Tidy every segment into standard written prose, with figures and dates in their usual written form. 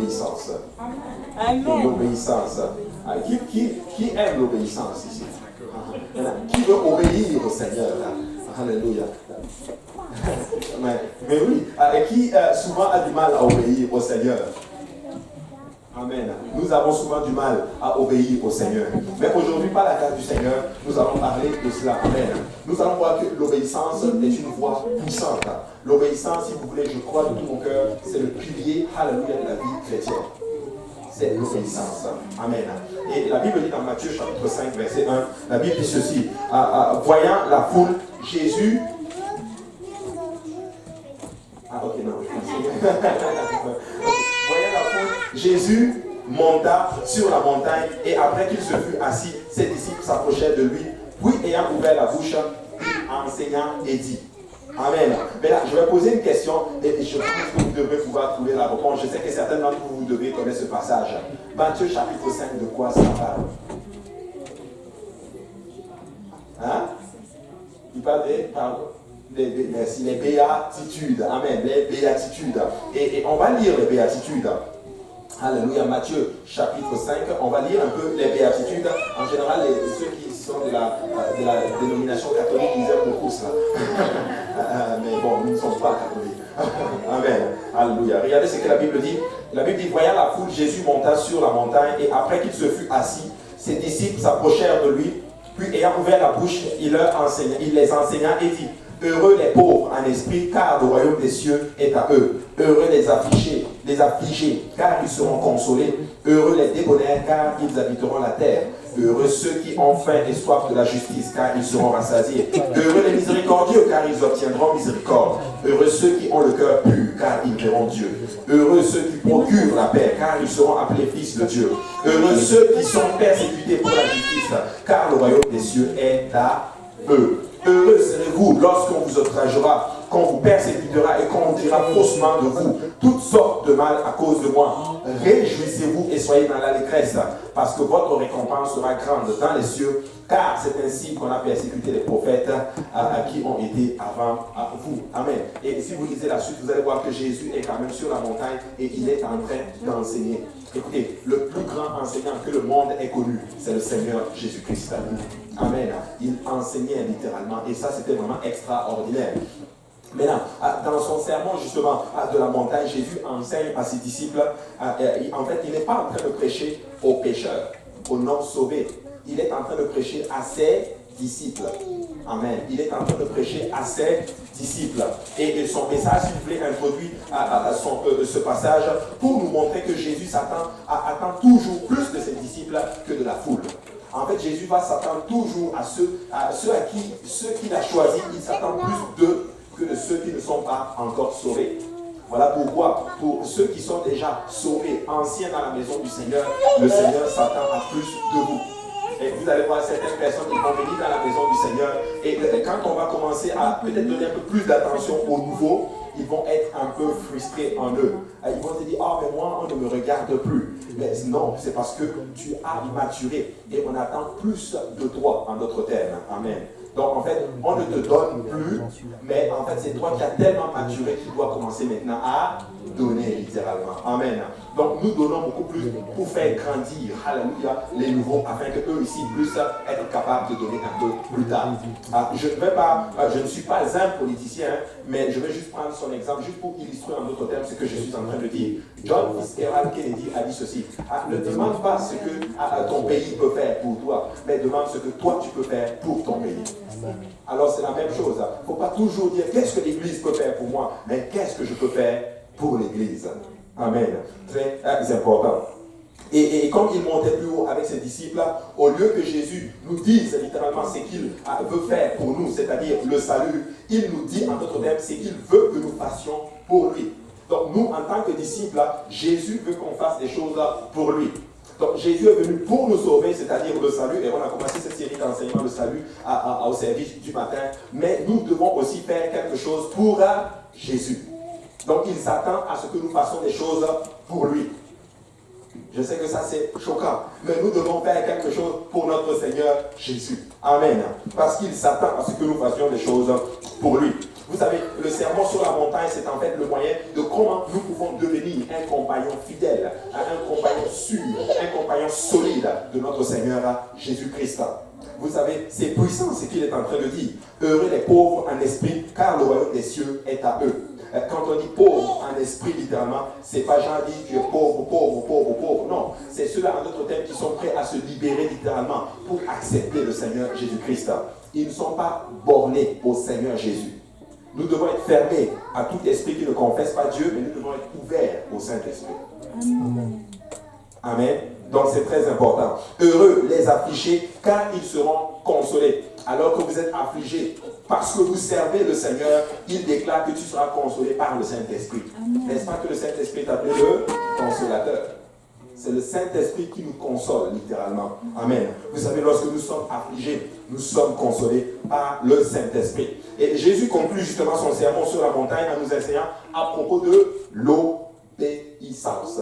l'obéissance. Amen. L'obéissance. Qui aime l'obéissance ici? Qui veut obéir au Seigneur? Alléluia. Mais oui, qui souvent a du mal à obéir au Seigneur? Amen. Nous avons souvent du mal à obéir au Seigneur. Mais aujourd'hui, par la grâce du Seigneur, nous allons parler de cela. Amen. Nous allons voir que l'obéissance est une voie puissante. L'obéissance, si vous voulez, je crois de tout mon cœur, c'est le pilier, alléluia, de la vie chrétienne. C'est l'obéissance. Amen. Et la Bible dit dans Matthieu chapitre 5, verset 1, la Bible dit ceci, voyant la foule, Jésus... Ah ok, non, je pense. Voyant la foule, Jésus monta sur la montagne et après qu'il se fut assis, ses disciples s'approchèrent de lui, puis ayant ouvert la bouche, il enseigna et dit. Amen. Mais là, je vais poser une question et je pense que vous devrez pouvoir trouver la réponse. Je sais que certains d'entre vous, vous devez connaître ce passage. Matthieu chapitre 5, de quoi ça parle? Hein? Il parle les béatitudes. Amen. Les béatitudes. Et on va lire les béatitudes. Alléluia. Matthieu chapitre 5. On va lire un peu les béatitudes. En général, ceux qui sont de la dénomination catholique, ils aiment beaucoup cela. Mais bon, nous ne sommes pas catholiques. Amen. Alléluia. Regardez ce que la Bible dit. La Bible dit, voyant la foule, Jésus monta sur la montagne et après qu'il se fut assis, ses disciples s'approchèrent de lui. Puis ayant ouvert la bouche, il les enseigna et dit, heureux les pauvres en esprit, car le royaume des cieux est à eux. Heureux les affligés, car ils seront consolés. Heureux les débonnaires, car ils habiteront la terre. Heureux ceux qui ont faim et soif de la justice, car ils seront rassasiés. Heureux les miséricordieux, car ils obtiendront miséricorde. Heureux ceux qui ont le cœur pur, car ils verront Dieu. Heureux ceux qui procurent la paix, car ils seront appelés fils de Dieu. Heureux ceux qui sont persécutés pour la justice, car le royaume des cieux est à eux. Heureux serez-vous lorsqu'on vous outragera, qu'on vous persécutera et qu'on dira faussement de vous toutes sortes de mal à cause de moi. Réjouissez-vous et soyez dans l'allégresse, parce que votre récompense sera grande dans les cieux, car c'est ainsi qu'on a persécuté les prophètes qui ont été avant vous. Amen. Et si vous lisez la suite, vous allez voir que Jésus est quand même sur la montagne et il est en train d'enseigner. Écoutez, le plus grand enseignant que le monde ait connu, c'est le Seigneur Jésus-Christ. Amen. Il enseignait littéralement et ça c'était vraiment extraordinaire. Maintenant, dans son sermon justement de la montagne, Jésus enseigne à ses disciples, en fait il n'est pas en train de prêcher aux pécheurs, aux non sauvés, il est en train de prêcher à ses disciples. Amen. Il est en train de prêcher à ses disciples. Et son message, s'il vous plaît, introduit ce passage pour nous montrer que Jésus attend toujours plus de ses disciples que de la foule. En fait, Jésus va s'attendre toujours à ceux qu'il a choisis, il s'attend plus d'eux que de ceux qui ne sont pas encore sauvés. Voilà pourquoi, pour ceux qui sont déjà sauvés, anciens dans la maison du Seigneur, le Seigneur s'attend à plus de vous. Et vous allez voir certaines personnes qui vont venir dans la maison du Seigneur. Et quand on va commencer à peut-être donner un peu plus d'attention aux nouveaux, ils vont être un peu frustrés en eux. Ils vont se dire, ah mais moi on ne me regarde plus. Mais non, c'est parce que tu as maturé et on attend plus de toi, en d'autres termes. Amen. Donc en fait, on ne te donne plus, mais en fait c'est toi qui as tellement maturé que tu dois commencer maintenant à donner littéralement. Amen. Donc nous donnons beaucoup plus pour faire grandir, alléluia, les nouveaux, afin qu'eux ici puissent être capables de donner un peu plus tard. Je ne suis pas un politicien, mais je vais juste prendre son exemple, juste pour illustrer en d'autres termes ce que je suis en train de dire. John Fitzgerald Kennedy a dit ceci, ne demande pas ce que ton pays peut faire pour toi, mais demande ce que toi tu peux faire pour ton pays. Alors c'est la même chose. Il ne faut pas toujours dire qu'est-ce que l'Église peut faire pour moi, mais qu'est-ce que je peux faire pour l'Église. Amen. Très important. Et comme il montait plus haut avec ses disciples, au lieu que Jésus nous dise littéralement ce qu'il veut faire pour nous, c'est-à-dire le salut, il nous dit en d'autres termes ce qu'il veut que nous fassions pour lui. Donc nous, en tant que disciples, Jésus veut qu'on fasse des choses pour lui. Donc Jésus est venu pour nous sauver, c'est-à-dire le salut, et on a commencé cette série d'enseignements, le salut, au service du matin, mais nous devons aussi faire quelque chose pour Jésus. Donc il s'attend à ce que nous fassions des choses pour lui. Je sais que ça c'est choquant, mais nous devons faire quelque chose pour notre Seigneur Jésus. Amen. Parce qu'il s'attend à ce que nous fassions des choses pour lui. Vous savez, le sermon sur la montagne, c'est en fait le moyen de comment nous pouvons devenir un compagnon fidèle, un compagnon sûr, un compagnon solide de notre Seigneur Jésus-Christ. Vous savez, c'est puissant ce qu'il est en train de dire. Heureux les pauvres en esprit, car le royaume des cieux est à eux. Quand on dit pauvre en esprit, littéralement, c'est pas genre dire tu es pauvre, pauvre, pauvre, pauvre. Non, c'est ceux-là, en d'autres termes, qui sont prêts à se libérer littéralement pour accepter le Seigneur Jésus-Christ. Ils ne sont pas bornés au Seigneur Jésus. Nous devons être fermés à tout esprit qui ne confesse pas Dieu, mais nous devons être ouverts au Saint-Esprit. Amen. Amen. Donc c'est très important. Heureux les affligés, car ils seront consolés. Alors que vous êtes affligés, parce que vous servez le Seigneur, il déclare que tu seras consolé par le Saint-Esprit. N'est-ce pas que le Saint-Esprit est appelé le consolateur? C'est le Saint-Esprit qui nous console, littéralement. Amen. Vous savez, lorsque nous sommes affligés, nous sommes consolés par le Saint-Esprit. Et Jésus conclut justement son sermon sur la montagne en nous enseignant à propos de l'obéissance.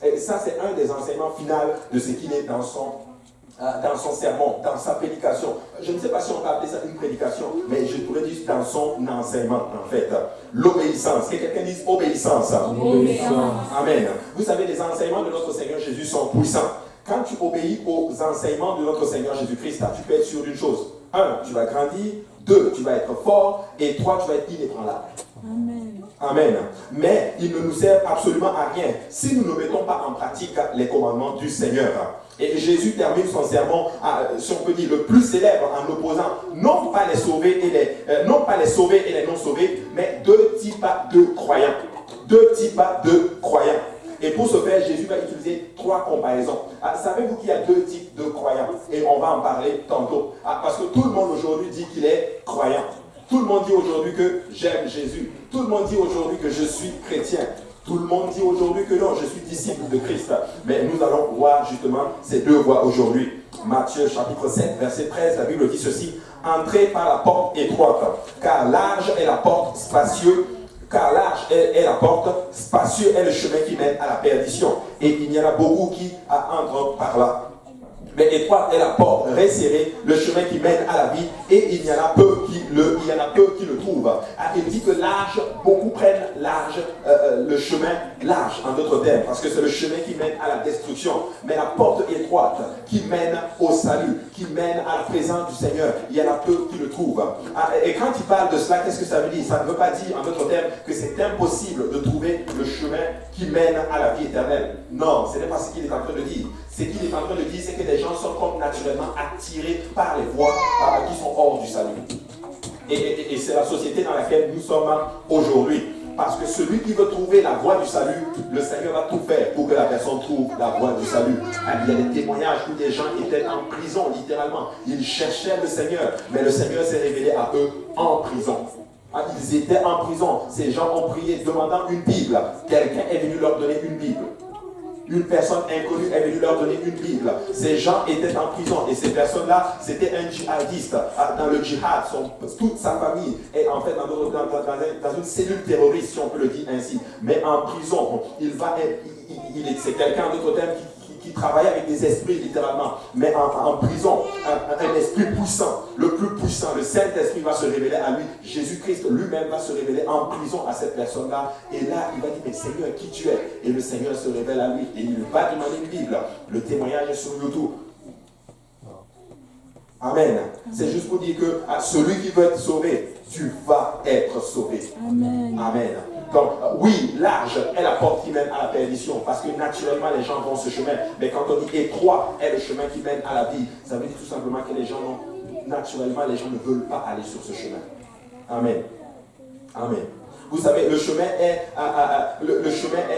Et ça, c'est un des enseignements finaux de ce qu'il est dans son sermon, dans sa prédication. Je ne sais pas si on peut appeler ça une prédication, mais je pourrais dire dans son enseignement, en fait. L'obéissance. Que quelqu'un dise obéissance. Obéissance. Amen. Vous savez, les enseignements de notre Seigneur Jésus sont puissants. Quand tu obéis aux enseignements de notre Seigneur Jésus-Christ, tu peux être sûr d'une chose. 1, tu vas grandir. 2, tu vas être fort. Et 3, tu vas être inébranlable. Amen. Amen. Mais il ne nous sert absolument à rien si nous ne mettons pas en pratique les commandements du Seigneur. Et Jésus termine son sermon, si on peut dire, le plus célèbre en opposant non pas les sauvés et les non sauvés, mais deux types de croyants. Deux types de croyants. Et pour ce faire, Jésus va utiliser 3 comparaisons. Savez-vous qu'il y a 2 types de croyants? Et on va en parler tantôt. Parce que tout le monde aujourd'hui dit qu'il est croyant. Tout le monde dit aujourd'hui que j'aime Jésus. Tout le monde dit aujourd'hui que je suis chrétien. Tout le monde dit aujourd'hui que non, je suis disciple de Christ. Mais nous allons voir justement ces 2 voies aujourd'hui. Matthieu chapitre 7, verset 13, la Bible dit ceci. Entrez par la porte étroite, car large est la porte spacieuse. Car large est la porte, spacieux est le chemin qui mène à la perdition. Et il y en a beaucoup qui entrent par là. Mais étroite est la porte, resserrée, le chemin qui mène à la vie, et il y en a peu qui le trouvent. Il dit que large, beaucoup prennent large, le chemin large, en d'autres termes, parce que c'est le chemin qui mène à la destruction. Mais la porte étroite qui mène au salut, qui mène à la présence du Seigneur, il y en a peu qui le trouvent. Et quand il parle de cela, qu'est-ce que ça veut dire? Ça ne veut pas dire, en d'autres termes, que c'est impossible de trouver le chemin qui mène à la vie éternelle. Non, ce n'est pas ce qu'il est en train de dire. Ce qu'il est en train de dire, c'est que les gens sont comme naturellement attirés par les voies qui sont hors du salut. Et c'est la société dans laquelle nous sommes aujourd'hui. Parce que celui qui veut trouver la voie du salut, le Seigneur va tout faire pour que la personne trouve la voie du salut. Il y a des témoignages où des gens étaient en prison, littéralement. Ils cherchaient le Seigneur, mais le Seigneur s'est révélé à eux en prison. Ils étaient en prison. Ces gens ont prié demandant une Bible. Quelqu'un est venu leur donner une Bible. Une personne inconnue est venue leur donner une Bible. Ces gens étaient en prison et ces personnes-là, c'était un djihadiste. Dans le djihad, toute sa famille est en fait dans une cellule terroriste, si on peut le dire ainsi. Mais en prison, c'est quelqu'un d'autre terme qui travaille avec des esprits littéralement, mais en prison, un esprit puissant, le plus puissant, le Saint-Esprit va se révéler à lui. Jésus-Christ lui-même va se révéler en prison à cette personne-là. Et là, il va dire, mais Seigneur, qui tu es? Et le Seigneur se révèle à lui et il va demander une Bible. Le témoignage est sur YouTube. Amen. C'est juste pour dire que celui qui veut être sauvé, tu vas être sauvé. Amen. Amen. Donc, oui, large est la porte qui mène à la perdition, parce que naturellement, les gens vont ce chemin. Mais quand on dit étroit est le chemin qui mène à la vie, ça veut dire tout simplement que les gens, naturellement, les gens ne veulent pas aller sur ce chemin. Amen. Amen. Vous savez, le chemin est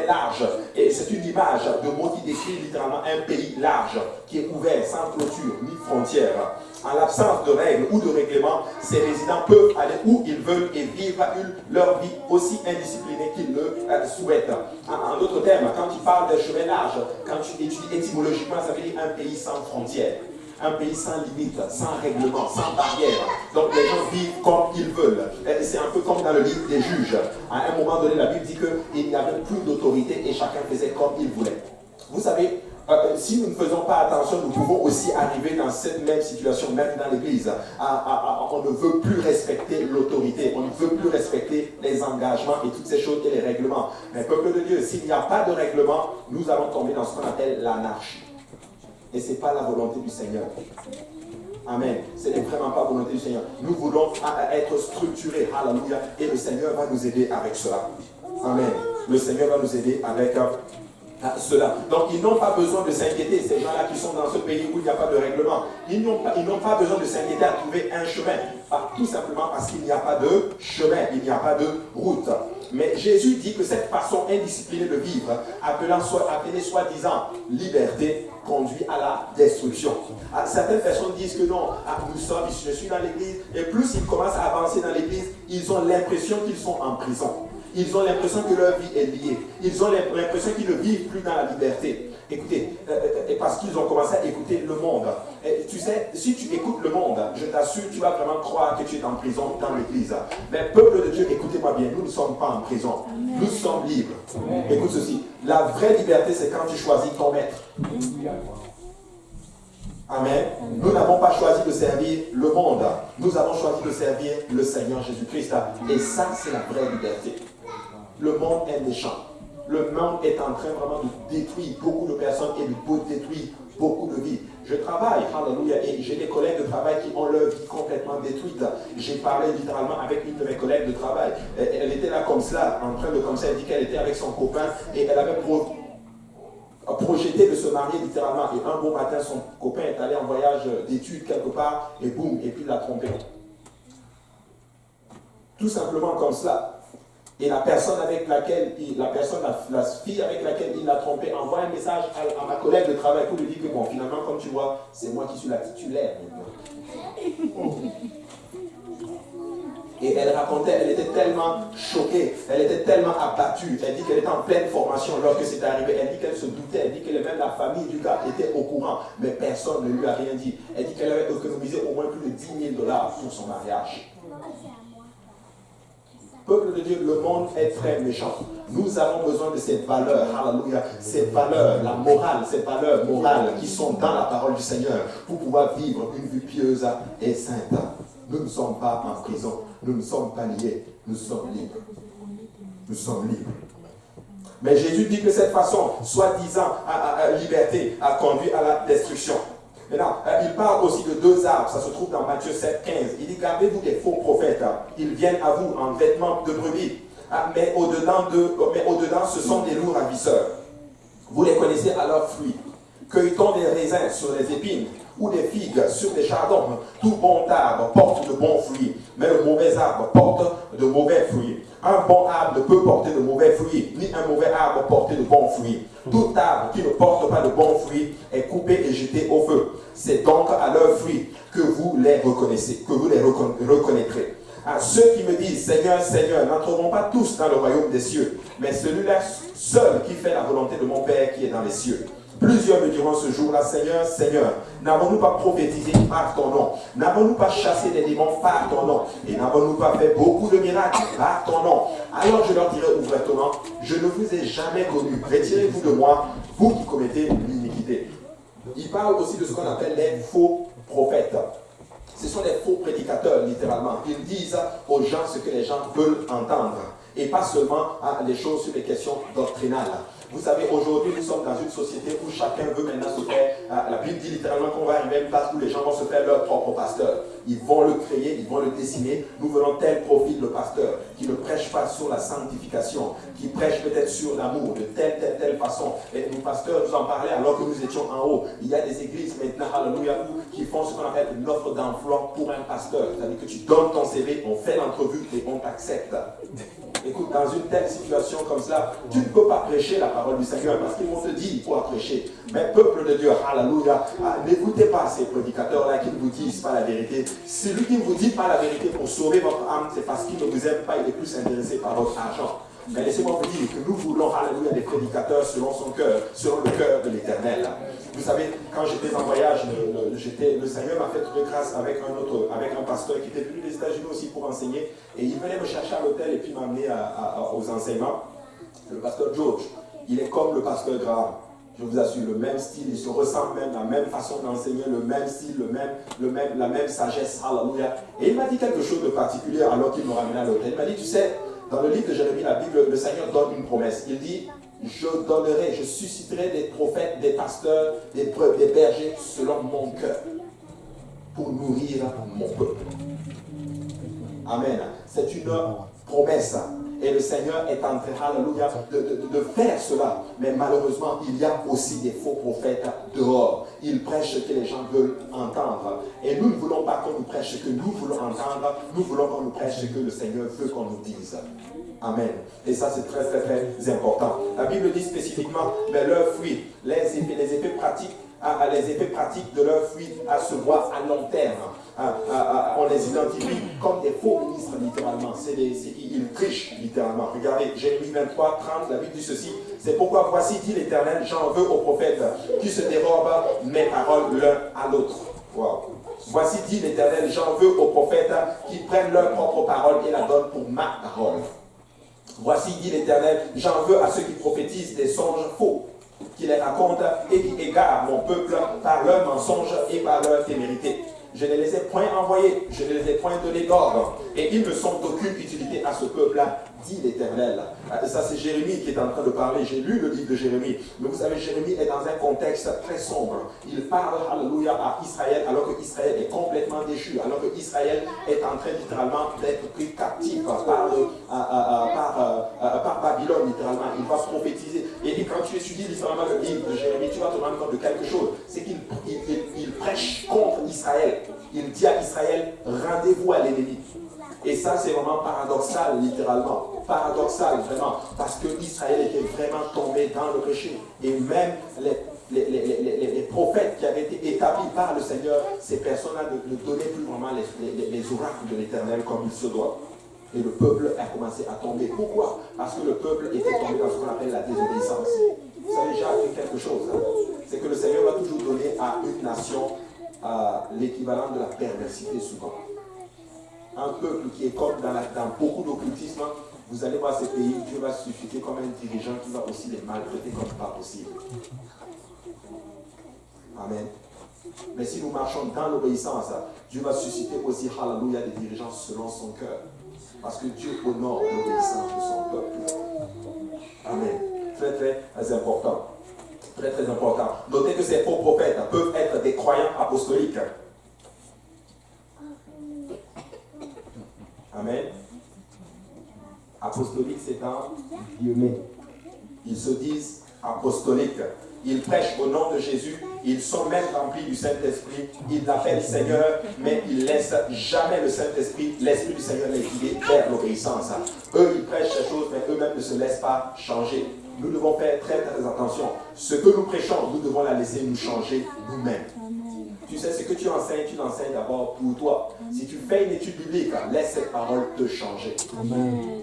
large. Et c'est une image de mot qui décrit littéralement un pays large, qui est ouvert, sans clôture, ni frontière. En l'absence de règles ou de règlements, ces résidents peuvent aller où ils veulent et vivre leur vie aussi indisciplinée qu'ils le souhaitent. En d'autres termes, quand tu parles d'un chemin large, quand tu étudies étymologiquement, ça veut dire un pays sans frontières. Un pays sans limite, sans règlement, sans barrière. Donc les gens vivent comme ils veulent. C'est un peu comme dans le livre des juges. À un moment donné, la Bible dit qu'il n'y avait plus d'autorité et chacun faisait comme il voulait. Vous savez, si nous ne faisons pas attention, nous pouvons aussi arriver dans cette même situation, même dans l'église. On ne veut plus respecter l'autorité, on ne veut plus respecter les engagements et toutes ces choses et les règlements. Mais peuple de Dieu, s'il n'y a pas de règlement, nous allons tomber dans ce qu'on appelle l'anarchie. Et ce n'est pas la volonté du Seigneur. Amen. Ce n'est vraiment pas la volonté du Seigneur. Nous voulons être structurés. Alléluia. Et le Seigneur va nous aider avec cela. Amen. Le Seigneur va nous aider avec cela. Donc, ils n'ont pas besoin de s'inquiéter. Ces gens-là qui sont dans ce pays où il n'y a pas de règlement, ils n'ont pas besoin de s'inquiéter à trouver un chemin. Tout simplement parce qu'il n'y a pas de chemin, il n'y a pas de route. Mais Jésus dit que cette façon indisciplinée de vivre, appelée soi-disant liberté, conduit à la destruction. Certaines personnes disent que non, je suis dans l'église, et plus ils commencent à avancer dans l'église, ils ont l'impression qu'ils sont en prison. Ils ont l'impression que leur vie est liée. Ils ont l'impression qu'ils ne vivent plus dans la liberté. Écoutez, parce qu'ils ont commencé à écouter le monde. Et tu sais, si tu écoutes le monde, je t'assure, tu vas vraiment croire que tu es en prison dans l'église. Mais peuple de Dieu, écoutez-moi bien, nous ne sommes pas en prison. Nous sommes libres. Écoute ceci, la vraie liberté, c'est quand tu choisis ton maître. Amen. Nous n'avons pas choisi de servir le monde. Nous avons choisi de servir le Seigneur Jésus-Christ. Et ça, c'est la vraie liberté. Le monde est méchant. Le monde est en train vraiment de détruire beaucoup de personnes et de détruire beaucoup de vies. Je travaille, alléluia, et j'ai des collègues de travail qui ont leur vie complètement détruite. J'ai parlé littéralement avec une de mes collègues de travail. Elle était là comme ça, en train de comme ça, elle dit qu'elle était avec son copain et elle avait projeté de se marier littéralement. Et un beau matin, son copain est allé en voyage d'études quelque part et boum, et puis il l'a trompé. Tout simplement comme cela. Et la personne avec laquelle, la fille avec laquelle il l'a trompé envoie un message à ma collègue de travail pour lui dire que bon, finalement, comme tu vois, c'est moi qui suis la titulaire maintenant. Et elle racontait, elle était tellement choquée, elle était tellement abattue. Elle dit qu'elle était en pleine formation lorsque c'est arrivé. Elle dit qu'elle se doutait, elle dit que même la famille du gars était au courant, mais personne ne lui a rien dit. Elle dit qu'elle avait économisé au moins plus de 10 000 $ pour son mariage. Peuple de Dieu, le monde est très méchant. Nous avons besoin de ces valeurs, alléluia, ces valeurs, la morale, ces valeurs morales qui sont dans la parole du Seigneur pour pouvoir vivre une vie pieuse et sainte. Nous ne sommes pas en prison, nous ne sommes pas liés, nous sommes libres. Nous sommes libres. Mais Jésus dit que cette façon, soi-disant liberté, a conduit à la destruction. Maintenant, il parle aussi de deux arbres, ça se trouve dans Matthieu 7, 15. Il dit, gardez-vous des faux prophètes, ils viennent à vous en vêtements de brebis, mais au-dedans, ce sont des loups ravisseurs. Vous les connaissez à leurs fruits. Cueille-t-on des raisins sur les épines ou des figues sur des chardons? Tout bon arbre porte de bons fruits, mais le mauvais arbre porte de mauvais fruits. Un bon arbre ne peut porter de mauvais fruits, ni un mauvais arbre porter de bons fruits. Tout arbre qui ne porte pas de bons fruits est coupé et jeté au feu. C'est donc à leurs fruits que vous les reconnaissez, que vous les reconnaîtrez. À ceux qui me disent, Seigneur, Seigneur, n'entreront pas tous dans le royaume des cieux, mais celui-là seul qui fait la volonté de mon Père qui est dans les cieux. Plusieurs me diront ce jour-là, Seigneur, Seigneur, n'avons-nous pas prophétisé par ton nom? N'avons-nous pas chassé des démons par ton nom? Et n'avons-nous pas fait beaucoup de miracles par ton nom? Alors je leur dirai ouvertement, je ne vous ai jamais connu. Retirez-vous de moi, vous qui commettez l'iniquité. Il parle aussi de ce qu'on appelle les faux prophètes. Ce sont des faux prédicateurs, littéralement. Ils disent aux gens ce que les gens veulent entendre. Et pas seulement les choses sur les questions doctrinales. Vous savez, aujourd'hui, nous sommes dans une société où chacun veut maintenant se faire, la Bible dit littéralement qu'on va arriver à une place où les gens vont se faire leur propre pasteur. Ils vont le créer, ils vont le dessiner. Nous voulons tel profil de pasteur, qui ne prêche pas sur la sanctification, qui prêche peut-être sur l'amour, de telle façon. Et nos pasteurs nous en parlaient alors que nous étions en haut. Il y a des églises maintenant, alléluia, qui font ce qu'on appelle une offre d'emploi pour un pasteur. C'est-à-dire que tu donnes ton CV, on fait l'entrevue et on t'accepte. Écoute, dans une telle situation comme cela, tu ne peux pas prêcher la parole du Seigneur parce qu'ils vont te dire, il faut prêcher. Mais peuple de Dieu, alléluia, n'écoutez pas ces prédicateurs-là qui ne vous disent pas la vérité. Celui qui ne vous dit pas la vérité pour sauver votre âme, c'est parce qu'il ne vous aime pas, il est plus intéressé par votre argent. Mais laissez-moi vous dire que nous voulons, alléluia, des prédicateurs selon son cœur, selon le cœur de l'Éternel. Vous savez, quand j'étais en voyage, le Seigneur m'a fait trouver grâce avec un pasteur qui était venu des États-Unis aussi pour enseigner. Et il venait me chercher à l'hôtel et puis m'amener aux enseignements. Le pasteur George, il est comme le pasteur Graham. Je vous assure, le même style, ils se ressemblent même, la même façon d'enseigner, le même style, la même sagesse. Alléluia. Et il m'a dit quelque chose de particulier alors qu'il me ramenait à l'hôtel. Il m'a dit, tu sais, dans le livre de Jérémie, la Bible, le Seigneur donne une promesse. Il dit, je susciterai des prophètes, des pasteurs, des bergers selon mon cœur pour nourrir mon peuple. Amen. C'est une promesse. Et le Seigneur est en train, alléluia, de faire cela. Mais malheureusement, il y a aussi des faux prophètes dehors. Ils prêchent ce que les gens veulent entendre. Et nous ne voulons pas qu'on nous prêche ce que nous voulons entendre. Nous voulons qu'on nous prêche ce que le Seigneur veut qu'on nous dise. Amen. Et ça, c'est très, très, très important. La Bible dit spécifiquement, mais leurs fruits, les effets pratiques de leurs fruits se voient à long terme. On les identifie comme des faux ministres, littéralement. Ils trichent, littéralement. Regardez, Jérémie 23, 30, la Bible dit ceci. C'est pourquoi, voici, dit l'Éternel, j'en veux aux prophètes qui se dérobent mes paroles l'un à l'autre. Wow. Voici, dit l'Éternel, j'en veux aux prophètes qui prennent leur propre parole et la donnent pour ma parole. Voici, dit l'Éternel, j'en veux à ceux qui prophétisent des songes faux, qui les racontent et qui égarent mon peuple par leurs mensonges et par leur témérité. Je ne les ai point envoyés, je ne les ai point donnés d'ordre, et ils ne sont d'aucune utilité à ce peuple-là, dit l'Éternel. Ça, c'est Jérémie qui est en train de parler. J'ai lu le livre de Jérémie. Mais vous savez, Jérémie est dans un contexte très sombre. Il parle, alléluia, à Israël, alors que Israël est complètement déchu, alors que Israël est en train littéralement d'être pris captif par Babylone, littéralement. Il va prophétiser. Et quand tu étudies littéralement le livre de Jérémie, tu vas te rendre compte de quelque chose. C'est qu'il prêche contre Israël. Il dit à Israël, rendez-vous à l'ennemi. Et ça, c'est vraiment paradoxal, littéralement. Paradoxal, vraiment. Parce que Israël était vraiment tombé dans le péché. Et même les prophètes qui avaient été établis par le Seigneur, ces personnes-là ne donnaient plus vraiment les oracles de l'Éternel comme il se doit. Et le peuple a commencé à tomber. Pourquoi? Parce que le peuple était tombé dans ce qu'on appelle la désobéissance. Vous savez, j'ai appris quelque chose. C'est que le Seigneur va toujours donner à une nation l'équivalent de la perversité souvent. Un peuple qui est comme dans beaucoup d'occultisme, vous allez voir ces pays, Dieu va susciter comme un dirigeant qui va aussi les maltraiter comme pas possible. Amen. Mais si nous marchons dans l'obéissance, Dieu va susciter aussi, alléluia, des dirigeants selon son cœur. Parce que Dieu honore l'obéissance de son peuple. Amen. Très, très important. Très, très important. Notez que ces faux prophètes peuvent être des croyants apostoliques. Amen. Apostolique, c'est un guillemets. Ils se disent apostoliques. Ils prêchent au nom de Jésus. Ils sont même remplis du Saint-Esprit. Ils l'appellent Seigneur, mais ils ne laissent jamais le Saint-Esprit, l'Esprit du Seigneur les guider vers l'obéissance. Eux, ils prêchent ces choses, mais eux-mêmes ne se laissent pas changer. Nous devons faire très, très attention. Ce que nous prêchons, nous devons la laisser nous changer nous-mêmes. Tu sais, ce que tu enseignes, tu l'enseignes d'abord pour toi. Si tu fais une étude biblique, laisse cette parole te changer. Amen.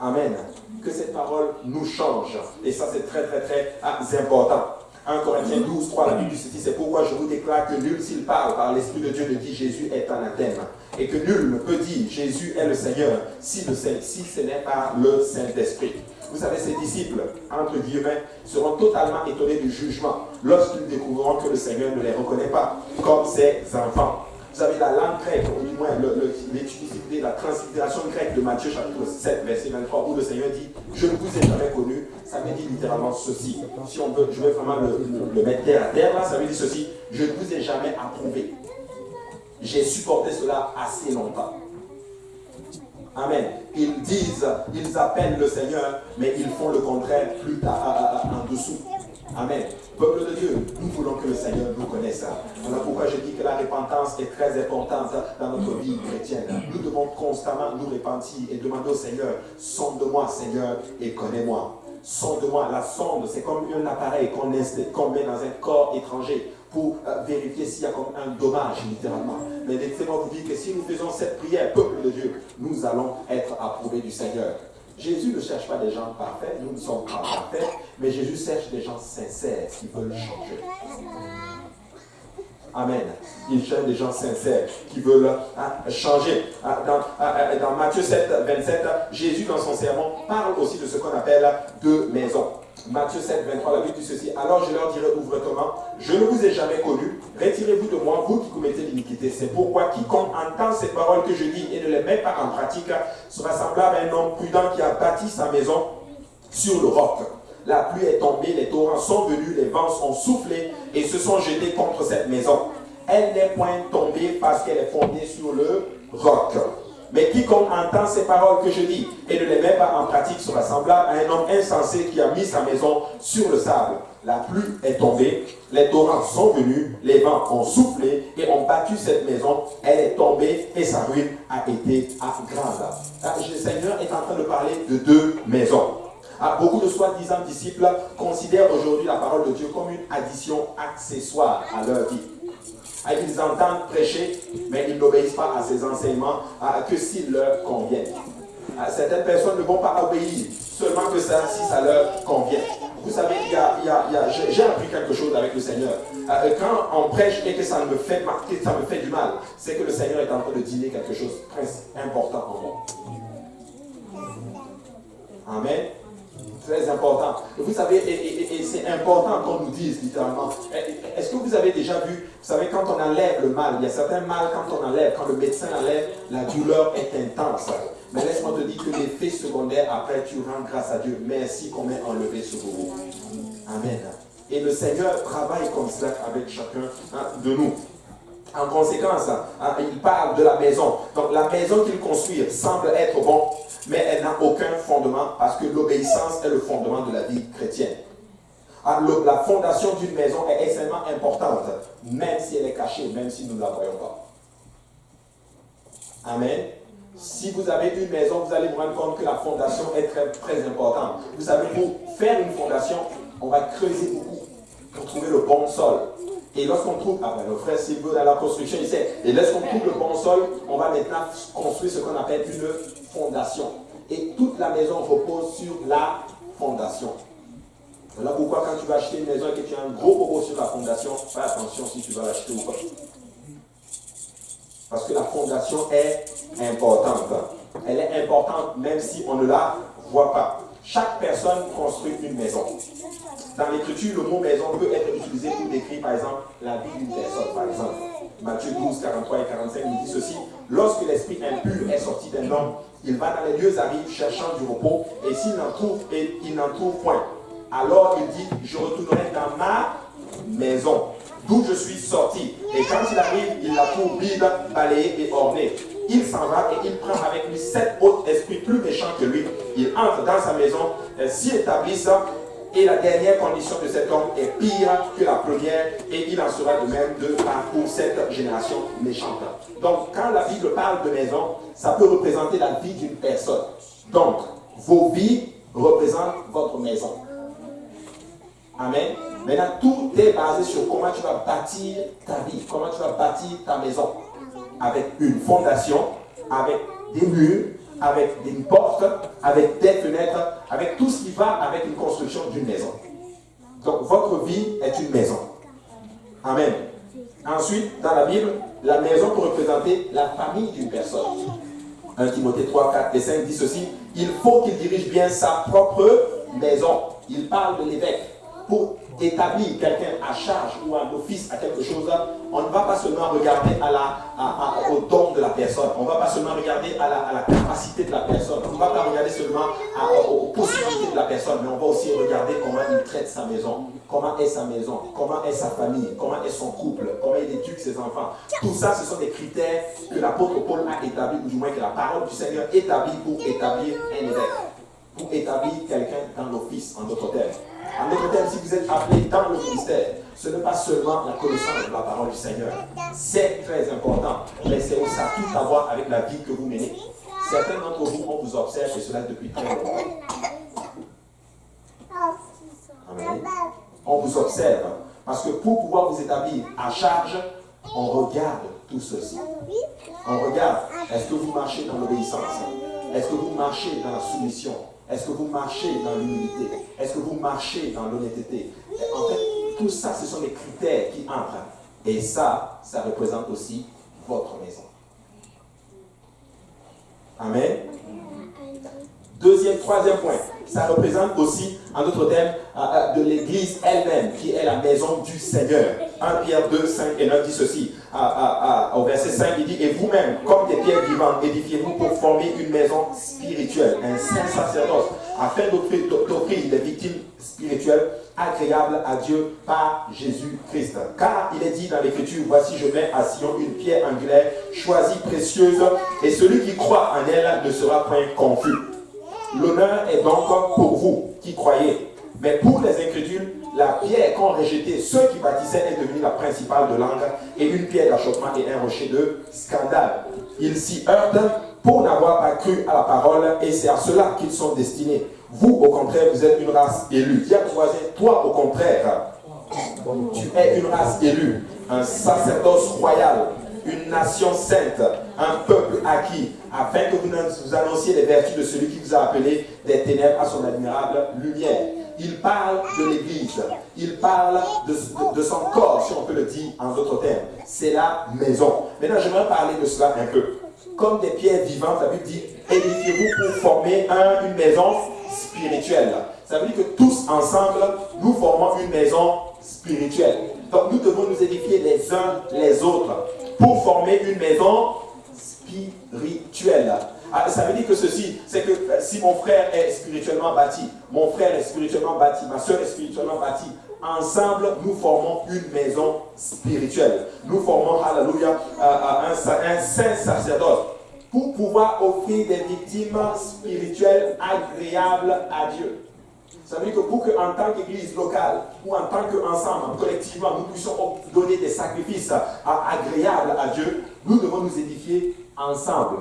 Amen. Que cette parole nous change. Et ça, c'est très, très, très important. 1 Corinthiens 12, 3, la Bible dit, c'est pourquoi je vous déclare que nul, s'il parle par l'Esprit de Dieu, ne dit Jésus est anathème. Et que nul ne peut dire Jésus est le Seigneur si ce n'est pas le Saint-Esprit. Vous savez, ces disciples, entre guillemets, seront totalement étonnés du jugement lorsqu'ils découvriront que le Seigneur ne les reconnaît pas comme ses enfants. Vous savez, la langue grecque, ou du moins l'étude, la translittération grecque de Matthieu chapitre 7, verset 23, où le Seigneur dit « Je ne vous ai jamais connu », ça veut dire littéralement ceci. Si on veut, je vais vraiment le mettre terre à terre, là, ça veut dire ceci « Je ne vous ai jamais approuvé. J'ai supporté cela assez longtemps. » Amen. Ils disent, ils appellent le Seigneur, mais ils font le contraire plus tard, en dessous. Amen. Peuple de Dieu, nous voulons que le Seigneur nous connaisse. Voilà pourquoi je dis que la repentance est très importante dans notre vie chrétienne. Nous devons constamment nous repentir et demander au Seigneur, sonde-moi Seigneur et connais-moi. Sonde-moi. La sonde, c'est comme un appareil qu'on met dans un corps étranger pour vérifier s'il y a comme un dommage, littéralement. Mais laissez-moi vous dire que si nous faisons cette prière, peuple de Dieu, nous allons être approuvés du Seigneur. Jésus ne cherche pas des gens parfaits, nous ne sommes pas parfaits, mais Jésus cherche des gens sincères qui veulent changer. Amen. Il cherche des gens sincères qui veulent changer. Dans Matthieu 7, 27, Jésus, dans son sermon, parle aussi de ce qu'on appelle deux maisons. Matthieu 7, 23, la Bible dit ceci. Alors je leur dirai ouvertement, je ne vous ai jamais connu, retirez-vous de moi, vous qui commettez l'iniquité. C'est pourquoi quiconque entend ces paroles que je dis et ne les met pas en pratique sera semblable à un homme prudent qui a bâti sa maison sur le roc. La pluie est tombée, les torrents sont venus, les vents ont soufflé et se sont jetés contre cette maison. Elle n'est point tombée parce qu'elle est fondée sur le roc. Mais quiconque entend ces paroles que je dis et ne les met pas en pratique sera semblable à un homme insensé qui a mis sa maison sur le sable. La pluie est tombée, les torrents sont venus, les vents ont soufflé et ont battu cette maison. Elle est tombée et sa ruine a été grande. Le Seigneur est en train de parler de deux maisons. Beaucoup de soi-disant disciples considèrent aujourd'hui la parole de Dieu comme une addition accessoire à leur vie. Ils entendent prêcher, mais ils n'obéissent pas à ses enseignements que s'ils leur conviennent. Certaines personnes ne vont pas obéir seulement que ça, si ça leur convient. Vous savez, j'ai appris quelque chose avec le Seigneur. Quand on prêche et que ça me fait du mal, c'est que le Seigneur est en train de dîner quelque chose de très important en moi. Amen. Très important. Vous savez, et c'est important qu'on nous dise littéralement. Est-ce que vous avez déjà vu, vous savez, quand on enlève le mal, il y a certains mal, quand le médecin enlève, la douleur est intense. Mais laisse-moi te dire que l'effet secondaire, après, tu rends grâce à Dieu. Merci qu'on m'ait enlevé ce bourreau. Amen. Et le Seigneur travaille comme cela avec chacun de nous. En conséquence, il parle de la maison. Donc la maison qu'il construit semble être bon, mais elle n'a aucun fondement parce que l'obéissance est le fondement de la vie chrétienne. La fondation d'une maison est extrêmement importante, même si elle est cachée, même si nous ne la voyons pas. Amen. Si vous avez une maison, vous allez vous rendre compte que la fondation est très, très importante. Vous savez, pour faire une fondation, on va creuser beaucoup pour trouver le bon sol. Et lorsqu'on trouve, le frère Sylvain dans la construction, il sait, et lorsqu'on trouve le bon sol, on va maintenant construire ce qu'on appelle une fondation. Et toute la maison repose sur la fondation. Voilà pourquoi quand tu vas acheter une maison et que tu as un gros bobo sur la fondation, fais attention si tu vas l'acheter ou pas. Parce que la fondation est importante. Elle est importante même si on ne la voit pas. Chaque personne construit une maison. Dans l'écriture, le mot maison peut être utilisé pour décrire, par exemple, la vie d'une personne. Par exemple, Matthieu 12, 43 et 45 nous dit ceci. Lorsque l'esprit impur est sorti d'un homme, il va dans les lieux arides cherchant du repos, et s'il n'en trouve point, alors il dit, je retournerai dans ma maison, d'où je suis sorti. Et quand il arrive, il la trouve vide, balayée et ornée. Il s'en va et il prend avec lui 7 autres esprits plus méchants que lui. Il entre dans sa maison, s'y établissent, et la dernière condition de cet homme est pire que la première, et il en sera de même pour cette génération méchante. Donc, quand la Bible parle de maison, ça peut représenter la vie d'une personne. Donc, vos vies représentent votre maison. Amen. Maintenant, tout est basé sur comment tu vas bâtir ta vie, comment tu vas bâtir ta maison. Avec une fondation, avec des murs, avec des portes, avec des fenêtres, avec tout ce qui va avec une construction d'une maison. Donc, votre vie est une maison. Amen. Ensuite, dans la Bible, la maison peut représenter la famille d'une personne. 1 Timothée 3, 4 et 5 dit ceci. Il faut qu'il dirige bien sa propre maison. Il parle de l'évêque. Pour établir quelqu'un à charge ou un office à quelque chose, on ne va pas seulement regarder au don de la personne, on ne va pas seulement regarder à la capacité de la personne, on ne va pas regarder seulement aux possibilités de la personne, mais on va aussi regarder comment il traite sa maison, comment est sa maison, comment est sa famille, comment est son couple, comment il éduque ses enfants. Tout ça, ce sont des critères que l'apôtre Paul a établis, ou du moins que la parole du Seigneur établit pour établir un évêque, pour établir quelqu'un dans l'office, en d'autres termes. En d'autres termes, si vous êtes appelé dans le ministère, ce n'est pas seulement la connaissance de la parole du Seigneur. C'est très important, mais c'est aussi tout à voir avec la vie que vous menez. Certains d'entre vous, on vous observe, et cela depuis très longtemps. Amen. On vous observe, parce que pour pouvoir vous établir à charge, on regarde tout ceci. On regarde, est-ce que vous marchez dans l'obéissance? Est-ce que vous marchez dans la soumission? Est-ce que vous marchez dans l'humilité? Est-ce que vous marchez dans l'honnêteté? En fait, tout ça, ce sont des critères qui entrent. Et ça représente aussi votre maison. Amen. Troisième point, ça représente aussi, en d'autres termes, de l'église elle-même, qui est la maison du Seigneur. 1 Pierre 2, 5 et 9 dit ceci, au verset 5, il dit, et vous-même, comme des pierres vivantes, édifiez-vous pour former une maison spirituelle, un saint sacerdoce, afin d'offrir des victimes spirituelles agréables à Dieu par Jésus-Christ. Car il est dit dans l'Écriture, voici je mets à Sion une pierre angulaire, choisie, précieuse, et celui qui croit en elle ne sera point confus. L'honneur est donc pour vous qui croyez. Mais pour les incrédules, la pierre qu'ont rejetée ceux qui bâtissaient est devenue la principale de langue et une pierre d'achoppement et un rocher de scandale. Ils s'y heurtent pour n'avoir pas cru à la parole et c'est à cela qu'ils sont destinés. Vous, au contraire, vous êtes une race élue. Dis à ton voisin, toi, au contraire, tu es une race élue, un sacerdoce royal, une nation sainte, un peuple acquis, afin que vous annonciez les vertus de celui qui vous a appelé des ténèbres à son admirable lumière. Il parle de l'Église, il parle de son corps, si on peut le dire en d'autres termes. C'est la maison. Maintenant, j'aimerais parler de cela un peu. Comme des pierres vivantes, la Bible dit, édifiez-vous pour former une maison spirituelle. Ça veut dire que tous ensemble, nous formons une maison spirituelle. Donc nous devons nous édifier les uns les autres pour former une maison spirituelle. Ça veut dire que ceci, c'est que si mon frère est spirituellement bâti, mon frère est spirituellement bâti, ma soeur est spirituellement bâtie, ensemble, nous formons une maison spirituelle. Nous formons, alléluia, un saint sacerdoce pour pouvoir offrir des victimes spirituelles agréables à Dieu. Ça veut dire que pour qu'en tant qu'église locale ou en tant qu'ensemble, collectivement, nous puissions donner des sacrifices agréables à Dieu, nous devons nous édifier ensemble.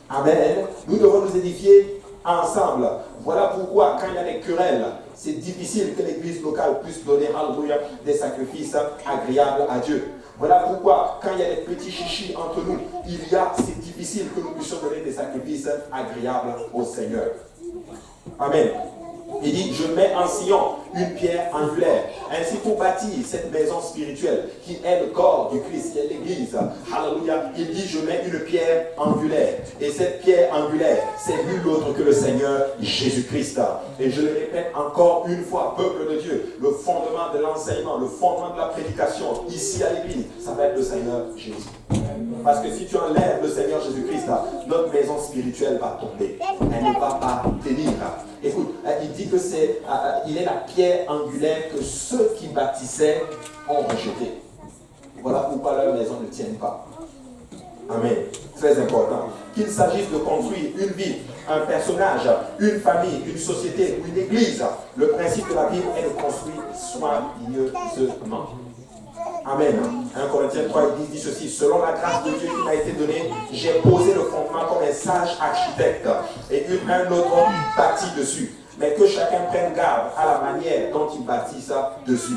Amen. Nous devons nous édifier ensemble. Voilà pourquoi, quand il y a des querelles, c'est difficile que l'église locale puisse donner, alléluia, des sacrifices agréables à Dieu. Voilà pourquoi, quand il y a des petits chichis entre nous, c'est difficile que nous puissions donner des sacrifices agréables au Seigneur. Amen. Il dit, je mets en Sion une pierre angulaire. Ainsi pour bâtir cette maison spirituelle qui est le corps du Christ, qui est l'Église. Alléluia. Il dit, je mets une pierre angulaire. Et cette pierre angulaire, c'est nul autre que le Seigneur Jésus-Christ. Et je le répète encore une fois, peuple de Dieu, le fondement de l'enseignement, le fondement de la prédication, ici à l'Église, ça va être le Seigneur Jésus. Parce que si tu enlèves le Seigneur Jésus-Christ, notre maison spirituelle va tomber. Elle ne va pas tenir. Écoute, il dit que il est la pierre angulaire que ceux qui bâtissaient ont rejetée. Voilà pourquoi leur maison ne tient pas. Amen. Très important. Qu'il s'agisse de construire une ville, un personnage, une famille, une société ou une église, le principe de la Bible est de construire soigneusement. Amen. 1 Corinthiens 3 dit ceci, selon la grâce de Dieu qui m'a été donnée, j'ai posé le fondement comme un sage architecte et un autre bâtit dessus. Mais que chacun prenne garde à la manière dont il bâtit ça dessus.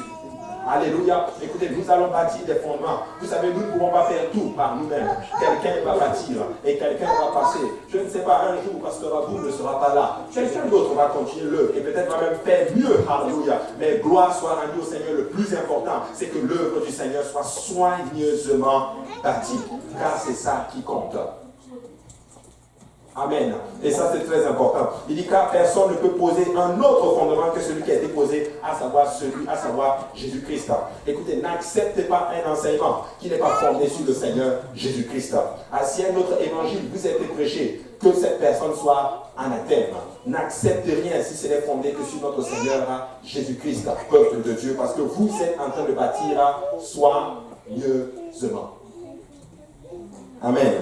Alléluia. Écoutez, nous allons bâtir des fondements. Vous savez, nous ne pouvons pas faire tout par nous-mêmes. Quelqu'un va bâtir et quelqu'un va passer. Je ne sais pas, un jour, parce que Rabou ne sera pas là. Quelqu'un d'autre va continuer l'œuvre et peut-être va même faire mieux. Alléluia. Mais gloire soit rendue au Seigneur. Le plus important, c'est que l'œuvre du Seigneur soit soigneusement bâtie. Car c'est ça qui compte. Amen. Et ça, c'est très important. Il dit car personne ne peut poser un autre fondement que celui qui a été posé, à savoir Jésus-Christ. Écoutez, n'acceptez pas un enseignement qui n'est pas fondé sur le Seigneur Jésus-Christ. Si un autre évangile vous a été prêché, que cette personne soit anathème. N'acceptez rien si ce n'est fondé que sur notre Seigneur Jésus-Christ, peuple de Dieu, parce que vous êtes en train de bâtir soigneusement. Amen.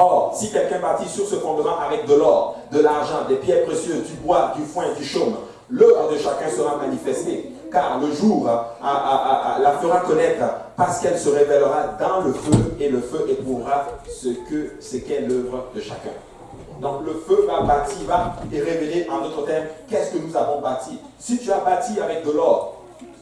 Or, si quelqu'un bâtit sur ce fondement avec de l'or, de l'argent, des pierres précieuses, du bois, du foin, du chaume, l'œuvre de chacun sera manifestée, car le jour la fera connaître, parce qu'elle se révélera dans le feu, et le feu éprouvera ce qu'est l'œuvre de chacun. Donc le feu va bâtir, va révéler en d'autres termes, qu'est-ce que nous avons bâti. Si tu as bâti avec de l'or,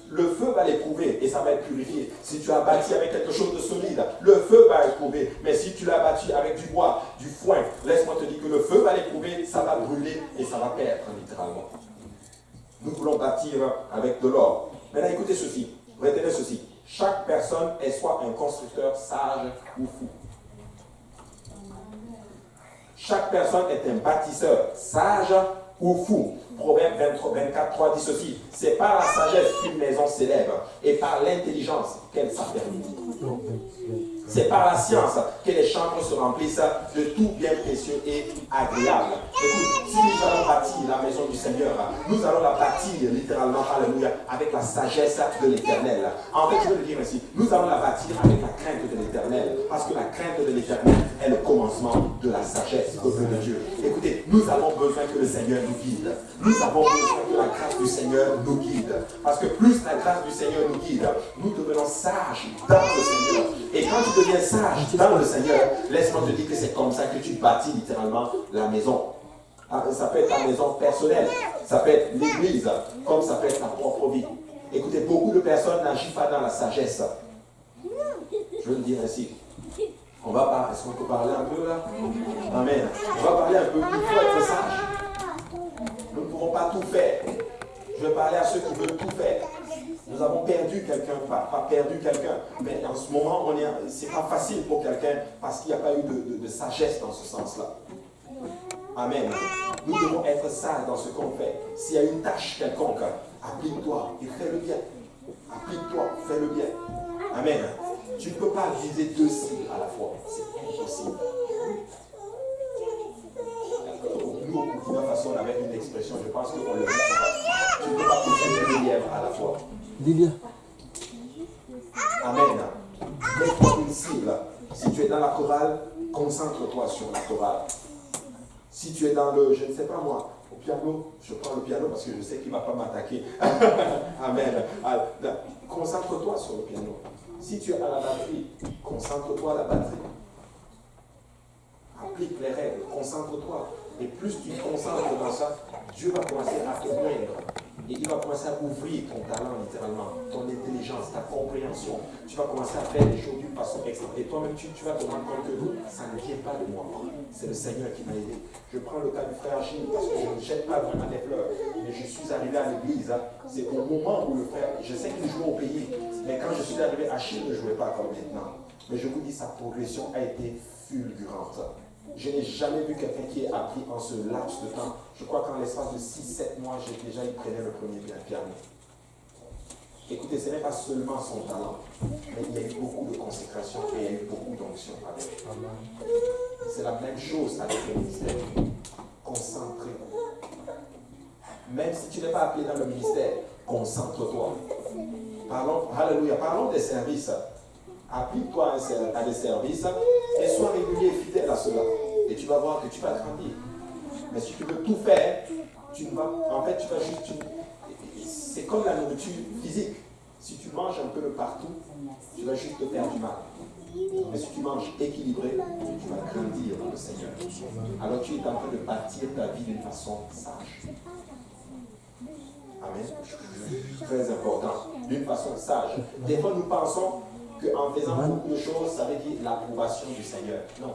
le feu va l'éprouver et ça va être purifié. Si tu as bâti avec quelque chose de solide, le feu va éprouver. Mais si tu l'as bâti avec du bois, du foin, laisse-moi te dire que le feu va l'éprouver, ça va brûler et ça va perdre littéralement. Nous voulons bâtir avec de l'or. Maintenant écoutez ceci, retenez ceci. Chaque personne est soit un constructeur sage ou fou. Chaque personne est un bâtisseur, sage ou fou. Proverbe 24, 3 dit ceci. C'est par la sagesse qu'une maison s'élève et par l'intelligence qu'elle s'affermit. C'est par la science que les chambres se remplissent de tout bien précieux et agréable. Écoute, si nous allons bâtir la maison du Seigneur, nous allons la bâtir littéralement, alléluia, avec la sagesse de l'Éternel. En fait, je veux le dire ainsi, nous allons la bâtir avec la crainte de l'Éternel, parce que la crainte de l'Éternel est le commencement de la sagesse, peuple de Dieu. Écoutez, nous avons besoin que le Seigneur nous guide. Nous avons besoin que la grâce du Seigneur nous guide. Parce que plus la grâce du Seigneur nous guide, nous devenons sages dans le Seigneur. Et quand tu deviens sage dans le Seigneur, laisse-moi te dire que c'est comme ça que tu bâtis littéralement la maison. Ça peut être ta maison personnelle, ça peut être l'église, comme ça peut être ta propre vie. Écoutez, beaucoup de personnes n'agissent pas dans la sagesse. Je veux le dire ainsi. On va parler, est-ce qu'on peut parler un peu là? Amen. On va parler un peu, il faut être sage. Nous ne pouvons pas tout faire. Je vais parler à ceux qui veulent tout faire. Nous avons perdu quelqu'un, pas perdu quelqu'un, mais en ce moment, c'est pas facile pour quelqu'un parce qu'il n'y a pas eu de sagesse dans ce sens-là. Amen. Nous devons être sages dans ce qu'on fait. S'il y a une tâche quelconque, applique-toi et fais le bien. Applique-toi, fais le bien. Amen. Tu ne peux pas viser deux cibles à la fois. C'est impossible. Nous, au Burkina Faso, on avait une expression, je pense qu'on le dit. Tu ne peux pas pousser deux lièvres à la fois. Lilia. Amen. Mets-toi une cible. Si tu es dans la chorale, concentre-toi sur la chorale. Si tu es dans le, je ne sais pas moi, au piano, je prends le piano parce que je sais qu'il ne va pas m'attaquer. Amen. Concentre-toi sur le piano. Si tu es à la batterie, concentre-toi à la batterie. Applique les règles, concentre-toi. Et plus tu te concentres dans ça, Dieu va commencer à te moindre. Et il va commencer à ouvrir ton talent littéralement, ton intelligence, ta compréhension. Tu vas commencer à faire les choses d'une façon extraordinaire. Et toi-même, tu vas te rendre compte que ça ne vient pas de moi. C'est le Seigneur qui m'a aidé. Je prends le cas du frère Gilles parce que je ne jette pas vraiment des fleurs. Mais je suis arrivé à l'église. C'est au moment où le frère, je sais qu'il jouait au pays, mais quand je suis arrivé, Achille ne jouait pas comme maintenant. Mais je vous dis, sa progression a été fulgurante. Je n'ai jamais vu quelqu'un qui ait appris en ce laps de temps. Je crois qu'en l'espace de 6-7 mois, il prenait le premier piano. Écoutez, ce n'est pas seulement son talent, mais il y a eu beaucoup de consécration et il y a eu beaucoup d'onction avec. C'est la même chose avec le ministère. Concentrez-vous. Même si tu n'es pas appelé dans le ministère, concentre-toi. Alléluia, parlons des services. Applique-toi à des services et sois régulier et fidèle à cela. Et tu vas voir que tu vas grandir. Mais si tu veux tout faire, tu vas juste... C'est comme la nourriture physique. Si tu manges un peu de partout, tu vas juste te faire du mal. Mais si tu manges équilibré, tu vas grandir dans le Seigneur. Alors tu es en train de bâtir ta vie d'une façon sage. Amen. Très important. D'une façon sage. Des fois, nous pensons qu'en faisant beaucoup de choses, ça veut dire l'approbation du Seigneur. Non.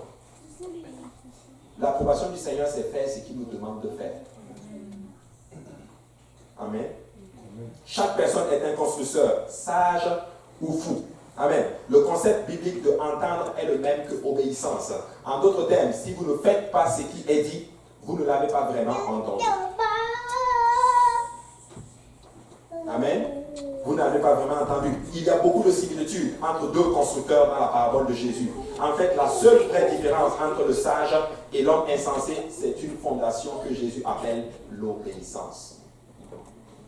L'approbation du Seigneur, c'est faire ce qu'il nous demande de faire. Amen. Chaque personne est un constructeur, sage ou fou. Amen. Le concept biblique de entendre est le même que obéissance. En d'autres termes, si vous ne faites pas ce qui est dit, vous ne l'avez pas vraiment entendu. Amen. Vous n'avez pas vraiment entendu. Il y a beaucoup de similitudes entre deux constructeurs dans la parabole de Jésus. En fait, la seule vraie différence entre le sage et l'homme insensé, c'est une fondation que Jésus appelle l'obéissance.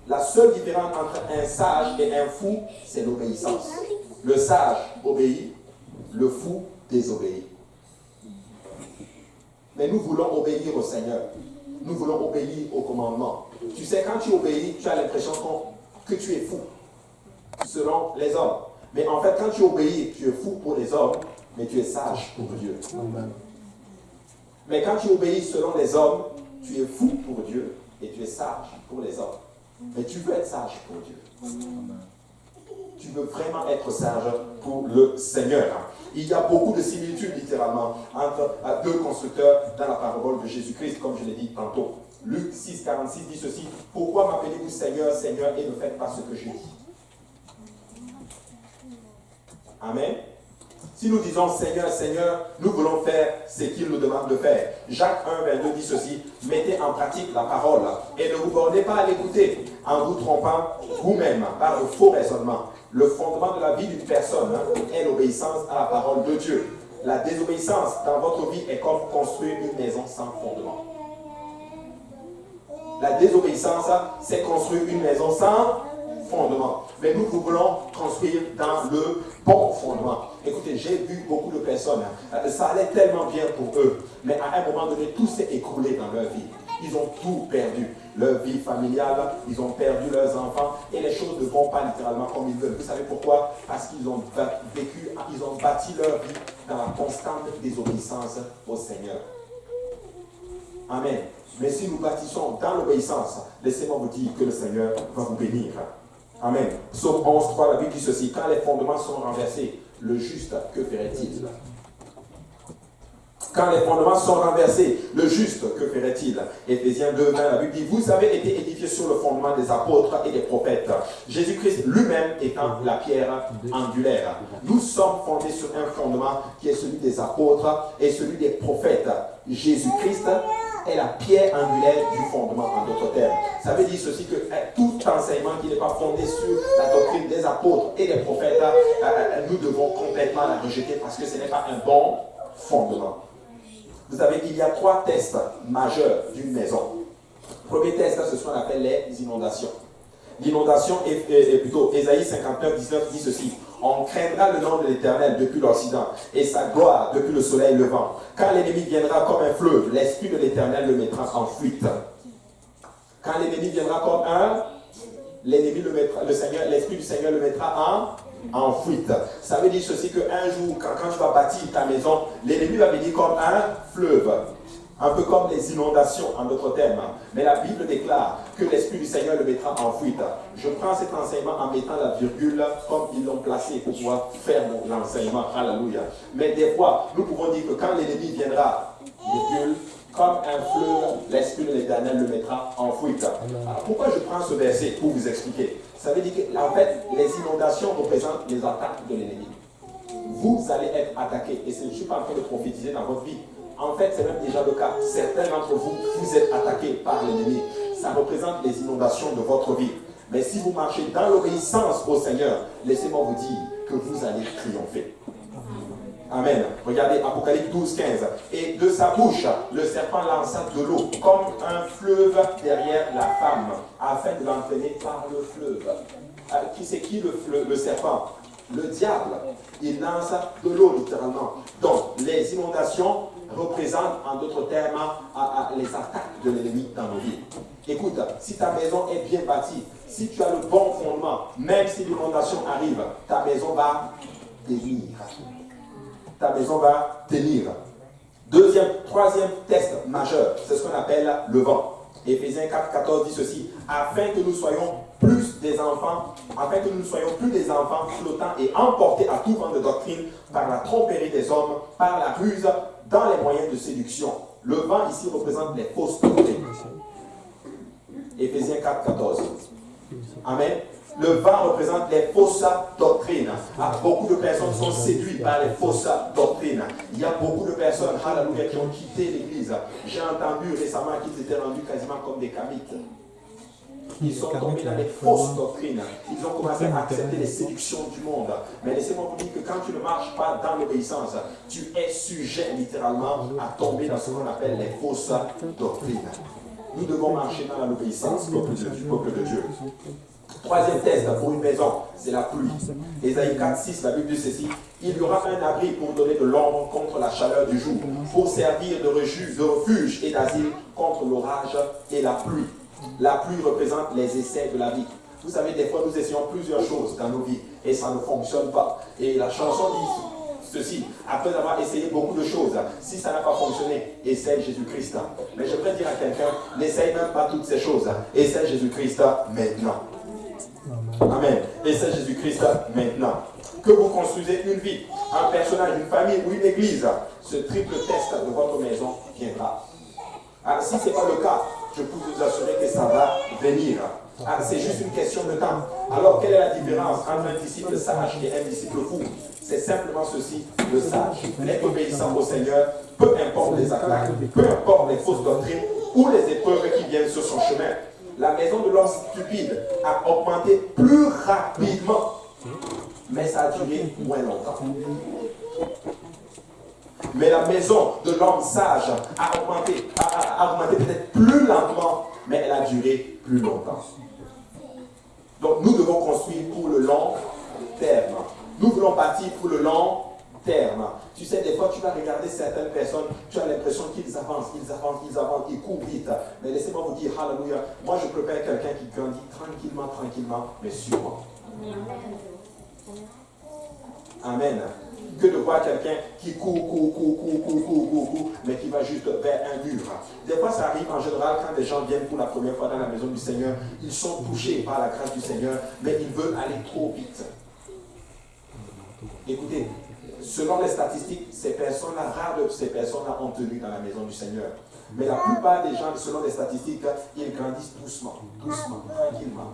La seule différence entre un sage et un fou, c'est l'obéissance. Le sage obéit, le fou désobéit. Mais nous voulons obéir au Seigneur. Nous voulons obéir au commandement. Tu sais, quand tu obéis, tu as l'impression que tu es fou, selon les hommes. Mais en fait, quand tu obéis, tu es fou pour les hommes, mais tu es sage pour Dieu. Amen. Mais quand tu obéis selon les hommes, tu es fou pour Dieu et tu es sage pour les hommes. Mais tu veux être sage pour Dieu. Amen. Tu veux vraiment être sage pour le Seigneur. Il y a beaucoup de similitudes littéralement entre deux constructeurs dans la parabole de Jésus-Christ, comme je l'ai dit tantôt. Luc 6, 46 dit ceci: pourquoi m'appelez-vous Seigneur, Seigneur, et ne faites pas ce que je dis? Amen. Si nous disons Seigneur, Seigneur, nous voulons faire ce qu'il nous demande de faire. Jacques 1,22 dit ceci, mettez en pratique la parole et ne vous bornez pas à l'écouter en vous trompant vous-même par de faux raisonnements. Le fondement de la vie d'une personne est l'obéissance à la parole de Dieu. La désobéissance dans votre vie est comme construire une maison sans fondement. La désobéissance, c'est construire une maison sans fondement. Mais nous voulons construire dans le bon fondement. Écoutez, j'ai vu beaucoup de personnes, ça allait tellement bien pour eux, mais à un moment donné, tout s'est écroulé dans leur vie. Ils ont tout perdu. Leur vie familiale, ils ont perdu leurs enfants et les choses ne vont pas littéralement comme ils veulent. Vous savez pourquoi? Parce qu'ils ont vécu, ils ont bâti leur vie dans la constante désobéissance au Seigneur. Amen. Mais si nous bâtissons dans l'obéissance, laissez-moi vous dire que le Seigneur va vous bénir. Amen. Psaume 11,3, la Bible dit ceci, quand les fondements sont renversés, le juste, que ferait-il? Quand les fondements sont renversés, le juste, que ferait-il? Éphésiens 2,20, la Bible dit, vous avez été édifiés sur le fondement des apôtres et des prophètes. Jésus-Christ lui-même étant la pierre angulaire. Nous sommes fondés sur un fondement qui est celui des apôtres et celui des prophètes. Jésus-Christ est la pierre angulaire du fondement, en d'autres termes. Ça veut dire ceci que tout enseignement qui n'est pas fondé sur la doctrine des apôtres et des prophètes, nous devons complètement la rejeter parce que ce n'est pas un bon fondement. Vous savez, il y a 3 tests majeurs d'une maison. Le premier test, c'est ce qu'on appelle les inondations. L'inondation est plutôt, Ésaïe 59, 19 dit ceci. On craindra le nom de l'Éternel depuis l'Occident et sa gloire depuis le soleil levant. Quand l'ennemi viendra comme un fleuve, l'Esprit de l'Éternel le mettra en fuite. Quand l'ennemi viendra comme l'ennemi le mettra, l'Esprit du Seigneur le mettra en fuite. Ça veut dire ceci qu'un jour, quand tu vas bâtir ta maison, l'ennemi va venir comme un fleuve. Un peu comme les inondations, en d'autres termes. Mais la Bible déclare que l'Esprit du Seigneur le mettra en fuite. Je prends cet enseignement en mettant la virgule comme ils l'ont placé pour pouvoir faire l'enseignement. Alléluia. Mais des fois, nous pouvons dire que quand l'ennemi viendra, virgule, comme un fleuve, l'Esprit de l'Éternel le mettra en fuite. Alors, pourquoi je prends ce verset? Pour vous expliquer. Ça veut dire qu'en fait, les inondations représentent les attaques de l'ennemi. Vous allez être attaqué. Et je ne suis pas en train de prophétiser dans votre vie. En fait, c'est même déjà le cas. Certains d'entre vous, vous êtes attaqués par l'ennemi. Ça représente les inondations de votre vie. Mais si vous marchez dans l'obéissance au Seigneur, laissez-moi vous dire que vous allez triompher. Amen. Regardez Apocalypse 12, 15. Et de sa bouche, le serpent lança de l'eau comme un fleuve derrière la femme, afin de l'entraîner par le fleuve. C'est qui le serpent? Le diable. Il lance de l'eau littéralement. Donc, les inondations représentent en d'autres termes les attaques de l'ennemi dans nos vies. Écoute, si ta maison est bien bâtie, si tu as le bon fondement, même si l'inondation arrive, ta maison va tenir. Ta maison va tenir. Troisième test majeur, c'est ce qu'on appelle le vent. Éphésiens 4, 14 dit ceci, afin que nous soyons plus des enfants flottants et emportés à tout vent de doctrine par la tromperie des hommes, par la ruse, dans les moyens de séduction. Le vent ici représente les fausses doctrines. Éphésiens 4, 14. Amen. Le vent représente les fausses doctrines. Beaucoup de personnes sont séduites par les fausses doctrines. Il y a beaucoup de personnes, alléluia, qui ont quitté l'église. J'ai entendu récemment qu'ils étaient rendus quasiment comme des kamites. Ils sont tombés dans les fausses doctrines. Ils ont commencé à accepter les séductions du monde. Mais laissez-moi vous dire que quand tu ne marches pas dans l'obéissance, tu es sujet littéralement à tomber dans ce qu'on appelle les fausses doctrines. Nous devons marcher dans l'obéissance, du peuple de Dieu. Troisième test pour une maison, c'est la pluie. Ésaïe 4, 6, la Bible dit ceci. Il y aura un abri pour donner de l'ombre contre la chaleur du jour, pour servir de refuge et d'asile contre l'orage et la pluie. La pluie représente les essais de la vie. Vous savez, des fois, nous essayons plusieurs choses dans nos vies et ça ne fonctionne pas. Et la chanson dit ceci, après avoir essayé beaucoup de choses, si ça n'a pas fonctionné, essaye Jésus-Christ. Mais je voudrais dire à quelqu'un, n'essaye même pas toutes ces choses. Essaye Jésus-Christ maintenant. Amen. Essaye Jésus-Christ maintenant. Que vous construisez une vie, un personnage, une famille ou une église, ce triple test de votre maison viendra. Alors, si ce n'est pas le cas, je peux vous assurer que ça va venir. C'est juste une question de temps. Alors, quelle est la différence entre un disciple sage et un disciple fou? C'est simplement ceci, le sage est obéissant au Seigneur, peu importe les attaques, peu importe les fausses doctrines ou les épreuves qui viennent sur son chemin. La maison de l'homme stupide a augmenté plus rapidement, mais ça a duré moins longtemps. Mais la maison de l'homme sage a augmenté peut-être plus lentement, mais elle a duré plus longtemps. Donc nous devons construire pour le long terme. Nous voulons bâtir pour le long terme. Tu sais, des fois, tu vas regarder certaines personnes, tu as l'impression qu'ils avancent, ils courent vite. Mais laissez-moi vous dire, alléluia, moi je préfère quelqu'un qui grandit tranquillement, mais sûrement. Amen. Que de voir quelqu'un qui court, mais qui va juste vers un mur. Des fois, ça arrive en général quand des gens viennent pour la première fois dans la maison du Seigneur, ils sont touchés par la grâce du Seigneur, mais ils veulent aller trop vite. Écoutez, selon les statistiques, ces personnes-là, rares de ces personnes-là ont tenu dans la maison du Seigneur. Mais la plupart des gens, selon les statistiques, ils grandissent doucement, tranquillement,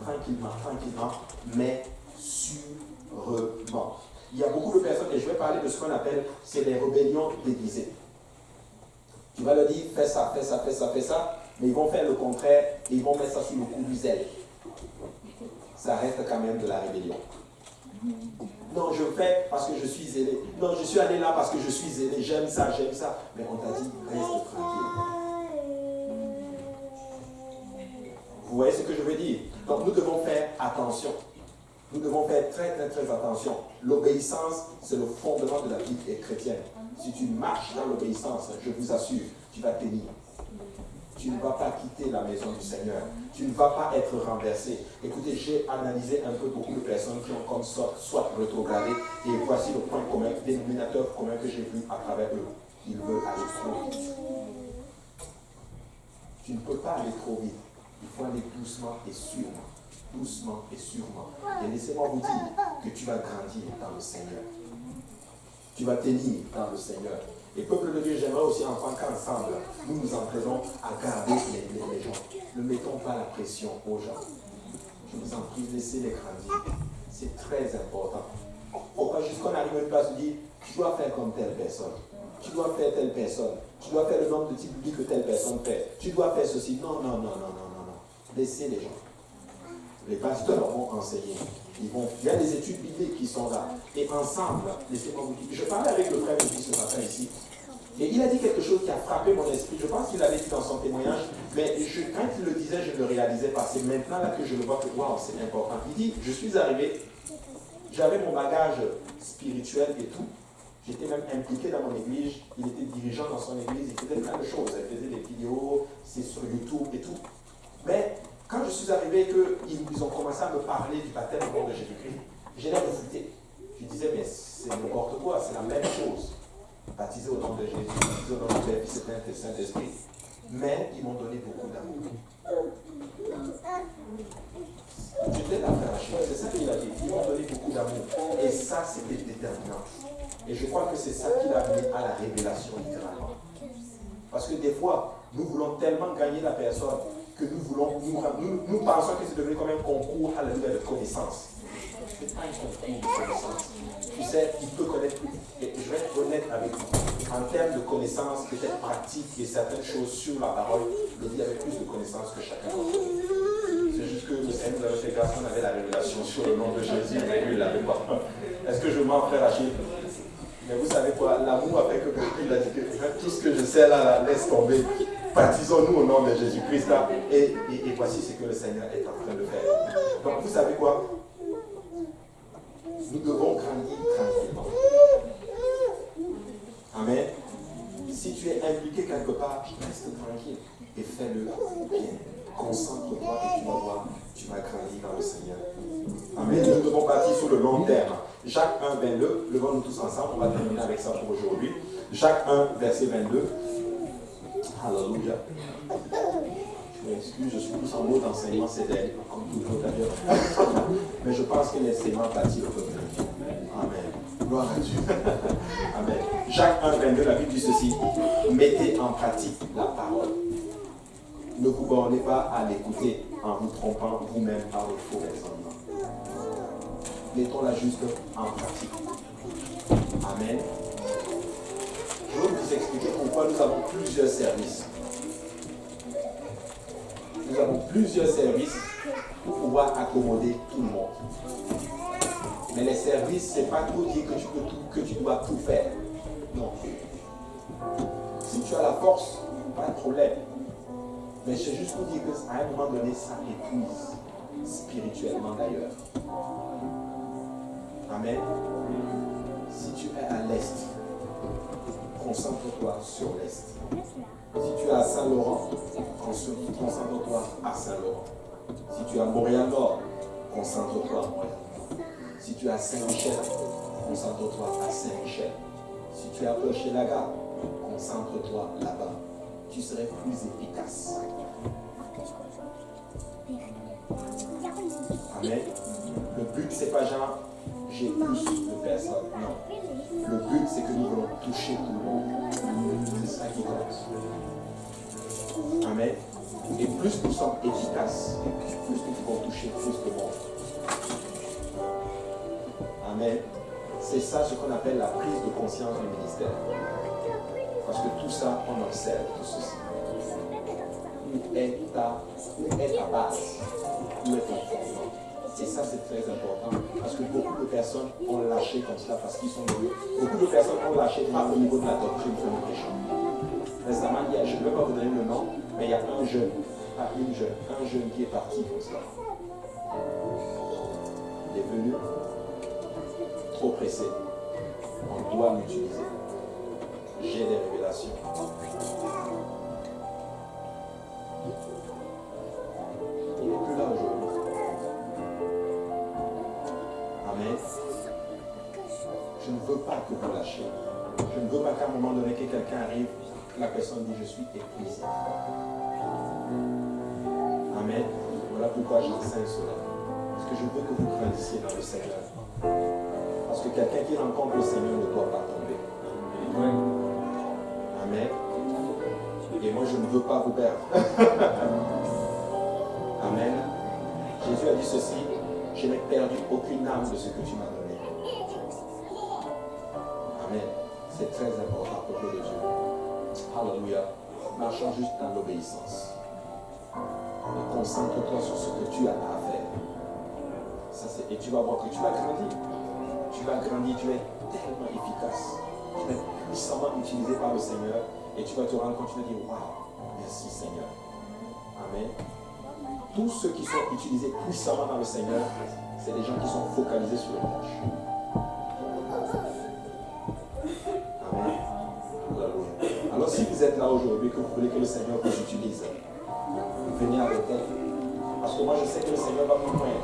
mais sûrement. Il y a beaucoup de personnes, et je vais parler de ce qu'on appelle, c'est les rébellions déguisées. Tu vas leur dire, fais ça, mais ils vont faire le contraire, et ils vont mettre ça sous le coup du zèle. Ça reste quand même de la rébellion. Non, je fais parce que je suis zélé. Non, je suis allé là parce que je suis zélé. J'aime ça. Mais on t'a dit, reste tranquille. Vous voyez ce que je veux dire? Donc nous devons faire attention. Nous devons faire très attention. L'obéissance, c'est le fondement de la vie chrétienne. Si tu marches dans l'obéissance, je vous assure, tu vas tenir. Tu ne vas pas quitter la maison du Seigneur. Tu ne vas pas être renversé. Écoutez, j'ai analysé un peu beaucoup de personnes qui ont comme soit rétrogradé. Et voici le point commun, le dénominateur commun que j'ai vu à travers eux. Ils veulent aller trop vite. Tu ne peux pas aller trop vite. Il faut aller doucement et sûrement. Et laissez-moi vous dire que tu vas grandir dans le Seigneur. Tu vas tenir dans le Seigneur. Et peuple de Dieu, j'aimerais aussi en tant qu'ensemble, nous nous entraînons à garder les gens. Ne mettons pas la pression aux gens. Je vous en prie, laissez-les grandir. C'est très important. Pourquoi juste qu'on arrive à une place où dire, tu dois faire comme telle personne. Tu dois faire telle personne. Tu dois faire le nombre de types bibliques que telle personne fait. Tu dois faire ceci. Non. Laissez les gens. Les pasteurs vont enseigner. Il y a des études bibliques qui sont là. Et ensemble, laissez-moi vous dire. Je parlais avec le frère Midi ce matin ici. Et il a dit quelque chose qui a frappé mon esprit. Je pense qu'il l'avait dit dans son témoignage. Mais quand il le disait, je ne le réalisais pas. C'est maintenant là que je le vois que waouh, c'est important. Il dit, je suis arrivé, j'avais mon bagage spirituel et tout. J'étais même impliqué dans mon église. Il était dirigeant dans son église. Il faisait plein de choses. Il faisait des vidéos, c'est sur YouTube et tout. Mais quand je suis arrivé, qu'ils ont commencé à me parler du baptême au nom de Jésus-Christ, j'ai l'air refuté. Je disais, mais c'est n'importe quoi, c'est la même chose. Baptisé au nom de Jésus, baptisé au nom du Père, Fils et Saint-Esprit. Mais ils m'ont donné beaucoup d'amour. J'étais là, frère Achille, c'est ça qu'il a dit. Ils m'ont donné beaucoup d'amour. Et ça, c'était déterminant. Et je crois que c'est ça qui l'a amené à la révélation, littéralement. Parce que des fois, nous voulons tellement gagner la personne que nous pensons que c'est devenu comme un concours à la nouvelle de connaissance. Ce n'est pas un concours de connaissance. Tu sais, il peut connaître plus. Et je vais être honnête avec vous. En termes de connaissances, peut-être pratiques et certaines choses sur la parole, il y avait plus de connaissances que chacun d'entre nous. C'est juste que le Seigneur nous avait fait grâce, on avait la révélation sur le nom de Jésus, mais lui, il ne l'avait pas. Est-ce que je mens, frère Achille? Mais vous savez quoi, l'amour a fait que il a dit que tout ce que je sais là, laisse tomber. Baptisons-nous au nom de Jésus-Christ là. Et voici ce que le Seigneur est en train de faire. Donc vous savez quoi? Nous devons grandir tranquillement. Amen. Si tu es impliqué quelque part, reste tranquille et fais-le bien. Concentre-toi et tu vas voir, tu vas grandir dans le Seigneur. Amen. Nous devons bâtir sur le long terme. Jacques 1, 22, levons-nous tous ensemble, on va terminer avec ça pour aujourd'hui. Jacques 1, verset 22. Alléluia. Je m'excuse, je suis plus en mode d'enseignement CDL, comme toujours d'ailleurs. Mais je pense que l'enseignement bâtit le peuple. Amen. Gloire à Dieu. Amen. Jacques 1, 22, la Bible dit ceci. Mettez en pratique la parole. Ne vous bornez pas à l'écouter en vous trompant vous-même par le faux raisonnement. Mettons-la juste en pratique. Amen. Je vais vous expliquer pourquoi nous avons plusieurs services. Nous avons plusieurs services pour pouvoir accommoder tout le monde. Mais les services, ce n'est pas pour dire que tu dois tout faire. Non. Si tu as la force, pas de problème. Mais c'est juste pour dire qu'à un moment donné, ça épuise. Spirituellement d'ailleurs. Amen. Si tu es à l'est, concentre-toi sur l'est. Si tu es à Saint-Laurent, concentre-toi à Saint-Laurent. Si tu es à Montréal-Nord, concentre-toi à Montréal-Nord. Si tu es à Saint-Michel, concentre-toi à Saint-Michel. Si tu es à Hochelaga, concentre-toi là-bas. Tu serais plus efficace. Amen. Le but, c'est pas genre, j'ai plus de personnes. Non. Le but, c'est que nous voulons toucher tout le monde. C'est ça qui compte. Amen. Et plus nous sommes efficaces, plus nous pouvons toucher plus de monde. Amen. C'est ça ce qu'on appelle la prise de conscience du ministère. Parce que tout ça, on observe tout ceci. Où est ta base? Où est ton fondement? Et ça, c'est très important. Parce que beaucoup de personnes ont lâché comme cela parce qu'ils sont venus. Beaucoup de personnes ont lâché pas au niveau de la doctrine de l'échange. Récemment, je ne vais pas vous donner le nom, mais il y a un jeune, pas une jeune, un jeune qui est parti comme cela. Il est venu trop pressé. On doit l'utiliser. J'ai des révélations. Il n'est plus là aujourd'hui. Amen. Je ne veux pas que vous lâchiez. Je ne veux pas qu'à un moment donné que quelqu'un arrive, la personne dit je suis épuisé. Amen. Voilà pourquoi j'enseigne cela. Parce que je veux que vous grandissiez dans le Seigneur. Parce que quelqu'un qui rencontre le Seigneur ne doit pas tomber. Amen. Et moi je ne veux pas vous perdre. Amen. Jésus a dit ceci, je n'ai perdu aucune âme de ce que tu m'as donné. Amen. C'est très important pour le Dieu de Dieu. Alléluia. Marchons juste dans l'obéissance. Et concentre-toi sur ce que tu as à faire. Ça, et tu vas voir que tu vas grandir. Tu vas grandir, tu es tellement efficace. Tu es puissamment utilisé par le Seigneur. Et tu vas te rendre compte, tu vas dire, waouh, merci Seigneur. Amen. Tous ceux qui sont utilisés puissamment dans le Seigneur, c'est des gens qui sont focalisés sur les tâches. Amen. Alors si vous êtes là aujourd'hui, que vous voulez que le Seigneur vous utilise, venez avec elle. Parce que moi je sais que le Seigneur va vous prendre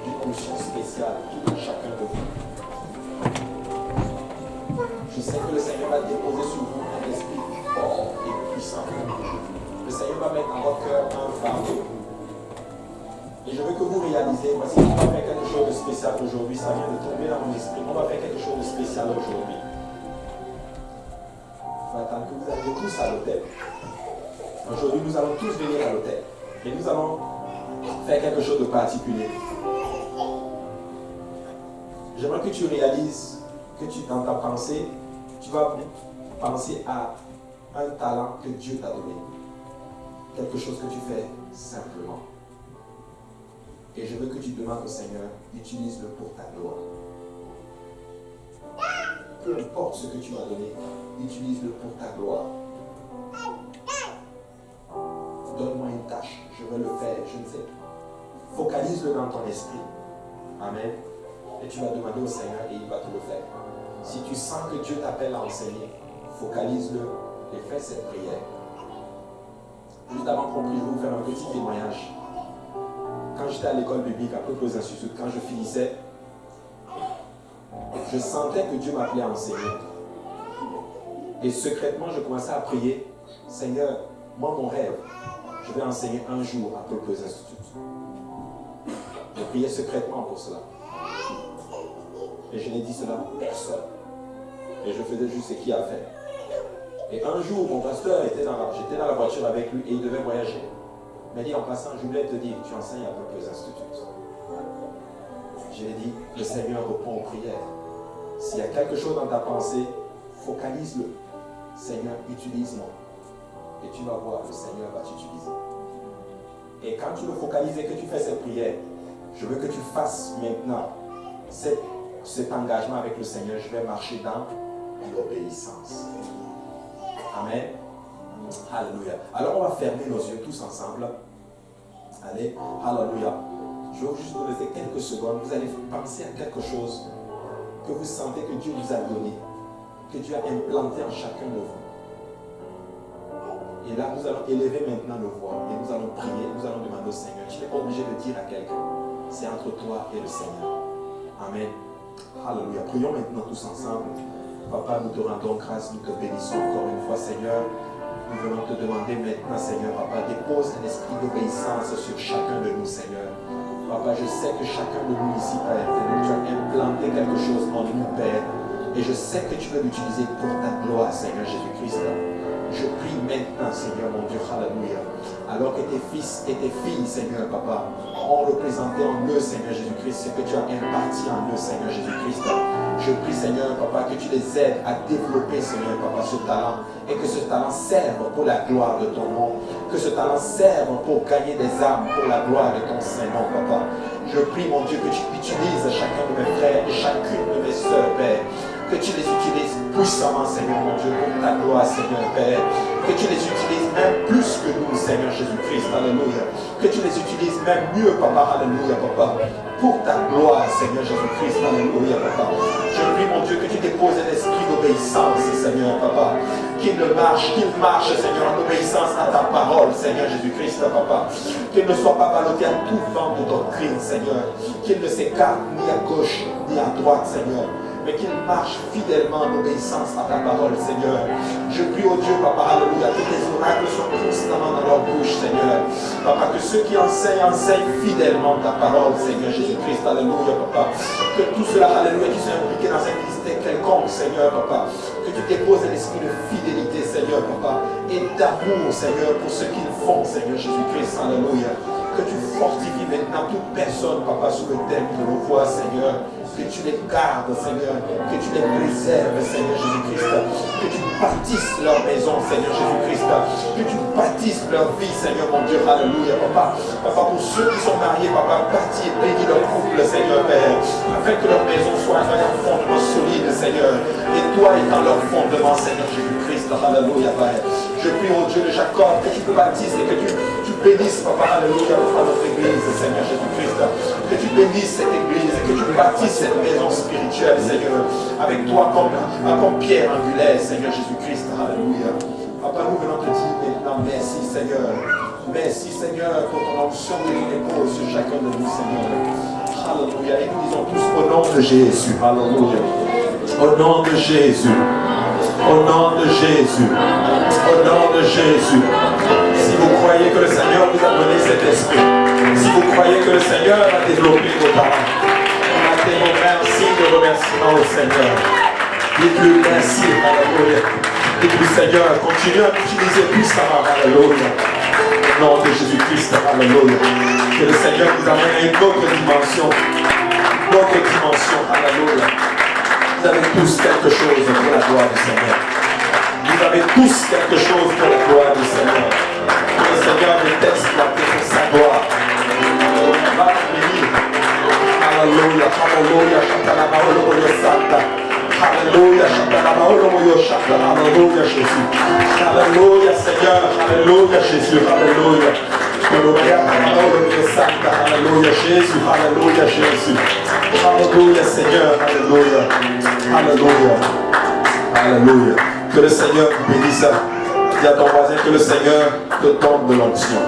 d'une onction spéciale tout à chacun de vous. Je sais que le Seigneur va déposer sur vous un esprit fort et puissant. Le Seigneur va mettre dans votre cœur un fardeau. Et je veux que vous réalisez, voici, on va faire quelque chose de spécial aujourd'hui. Ça vient de tomber dans mon esprit. On va faire quelque chose de spécial aujourd'hui. Je vais attendre que vous alliez tous à l'hôtel. Aujourd'hui, nous allons tous venir à l'hôtel. Et nous allons faire quelque chose de particulier. J'aimerais que tu réalises que dans ta pensée, tu vas penser à un talent que Dieu t'a donné. Quelque chose que tu fais simplement. Et je veux que tu demandes au Seigneur, utilise-le pour ta gloire. Peu importe ce que tu m'as donné, utilise-le pour ta gloire. Donne-moi une tâche, je veux le faire, je ne sais. Focalise-le dans ton esprit. Amen. Et tu vas demander au Seigneur et il va te le faire. Si tu sens que Dieu t'appelle à enseigner, focalise-le et fais cette prière. Juste avant qu'on prie, je vais vous faire un petit témoignage. Quand j'étais à l'école biblique, à Peuple aux Instituts, quand je finissais, je sentais que Dieu m'appelait à enseigner. Et secrètement, je commençais à prier, Seigneur, moi mon rêve, je vais enseigner un jour à Peuple aux Instituts. Je priais secrètement pour cela. Et je n'ai dit cela à personne. Et je faisais juste ce qu'il y a à faire. Et un jour, mon pasteur j'étais dans la voiture avec lui et il devait voyager. Il m'a dit en passant, je voulais te dire, tu enseignes à peu aux instituts. Je lui ai dit, le Seigneur répond aux prières. S'il y a quelque chose dans ta pensée, focalise-le. Seigneur, utilise-moi. Et tu vas voir, le Seigneur va t'utiliser. Et quand tu le focalises et que tu fais cette prière, je veux que tu fasses maintenant cet engagement avec le Seigneur. Je vais marcher dans l'obéissance. Amen. Alléluia. Alors on va fermer nos yeux tous ensemble. Allez, alléluia. Je vais juste vous laisser quelques secondes. Vous allez penser à quelque chose que vous sentez que Dieu vous a donné, que Dieu a implanté en chacun de vous. Et là, nous allons élever maintenant nos voix et nous allons prier, nous allons demander au Seigneur. Tu n'es pas obligé de dire à quelqu'un. C'est entre toi et le Seigneur. Amen. Alléluia. Prions maintenant tous ensemble. Papa, nous te rendons grâce, nous te bénissons encore une fois, Seigneur. Nous venons te demander maintenant, Seigneur, Papa, dépose un esprit d'obéissance sur chacun de nous, Seigneur. Papa, je sais que chacun de nous ici, Père, tu as implanté quelque chose en nous, Père. Et je sais que tu veux l'utiliser pour ta gloire, Seigneur Jésus-Christ. Je prie maintenant, Seigneur, mon Dieu, alléluia. Alors que tes fils et tes filles, Seigneur, Papa, ont représenté en eux, Seigneur Jésus-Christ, ce que tu as imparti en eux, Seigneur Jésus-Christ. Je prie, Seigneur, Papa, que tu les aides à développer, Seigneur, Papa, ce talent. Et que ce talent serve pour la gloire de ton nom. Que ce talent serve pour gagner des âmes pour la gloire de ton Saint-Nom, Papa. Je prie, mon Dieu, que tu utilises chacun de mes frères et chacune de mes sœurs, Père. Que tu les utilises puissamment, Seigneur, mon Dieu, pour ta gloire, Seigneur, Père. Que tu les utilises même plus que nous, Seigneur Jésus-Christ, alléluia. Que tu les utilises même mieux, Papa, alléluia, Papa. Pour ta gloire, Seigneur Jésus-Christ, alléluia, Papa. Je prie, mon Dieu, que tu déposes un esprit d'obéissance, Seigneur, Papa. Qu'il marche, Seigneur, en obéissance à ta parole, Seigneur Jésus-Christ, Papa. Qu'il ne soit pas ballotté à tout vent de doctrine, Seigneur. Qu'il ne s'écarte ni à gauche ni à droite, Seigneur. Mais qu'il marche fidèlement en obéissance à ta parole, Seigneur. Je prie au Dieu, Papa, alléluia, que tes oracles soient constamment dans leur bouche, Seigneur. Papa, que ceux qui enseignent fidèlement ta parole, Seigneur Jésus-Christ, alléluia, Papa. Que tout cela, alléluia, qui sont impliqués dans un ministère quelconque, Seigneur, Papa. Que tu déposes un esprit de fidélité, Seigneur, Papa, et d'amour, Seigneur, pour ce qu'ils font, Seigneur Jésus-Christ, alléluia. Que tu fortifies maintenant toute personne, Papa, sous le thème de nos voix, Seigneur. Que tu les gardes, Seigneur, que tu les préserves, Seigneur Jésus-Christ, que tu bâtisses leur maison, Seigneur Jésus-Christ, que tu bâtisses leur vie, Seigneur, mon Dieu, alléluia, Papa. Papa, pour ceux qui sont mariés, Papa, bâtis et bénis leur couple, Seigneur, Père, afin que leur maison soit un fondement solide, Seigneur, et toi étant leur fondement, Seigneur Jésus-Christ, alléluia, Père. Je prie au Dieu de Jacob que tu bâtisses et que tu bénisses, Papa, alléluia, notre église, Seigneur Jésus-Christ, que tu bénisses cette église et que tu bâtisses cette maison spirituelle, Seigneur, avec toi comme pierre angulaire, Seigneur Jésus-Christ, alléluia. Papa, nous venons te dire maintenant merci, Seigneur. Merci, Seigneur, pour ton onction que tu déposes sur chacun de nous, Seigneur. Alléluia. Et nous disons tous au nom de Jésus, alléluia. Au nom de Jésus. Au nom de Jésus. Au nom de Jésus. Si vous croyez que le Seigneur vous a donné cet esprit, si vous croyez que le Seigneur a développé vos talents, mettez vos mains en signe de remerciement au Seigneur. Dites-lui merci, alléluia. Dites-lui, Seigneur, continue à m'utiliser puissamment, alléluia. Au nom de Jésus-Christ, alléluia. Que le Seigneur vous amène à une autre dimension. Notre dimension, alléluia. Vous avez tous quelque chose pour la gloire du Seigneur. Vous avez tous quelque chose pour la gloire du Seigneur. Que le Seigneur vous exploite pour sa gloire. Va bénir. Alléluia, alléluia, alléluia, alléluia, Jésus. Alléluia, Seigneur, alléluia, Jésus, alléluia. Alléluia, Jésus, alléluia, Jésus. Alléluia, Seigneur, alléluia. Alléluia. Alléluia. Que le Seigneur vous bénisse. Dis à ton voisin que le Seigneur te donne de l'onction.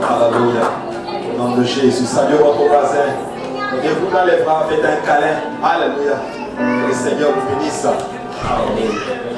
Alléluia. Au nom de Jésus. Salut votre voisin. Mettez-vous dans les bras, faites un câlin. Alléluia. Que le Seigneur vous bénisse. Alléluia.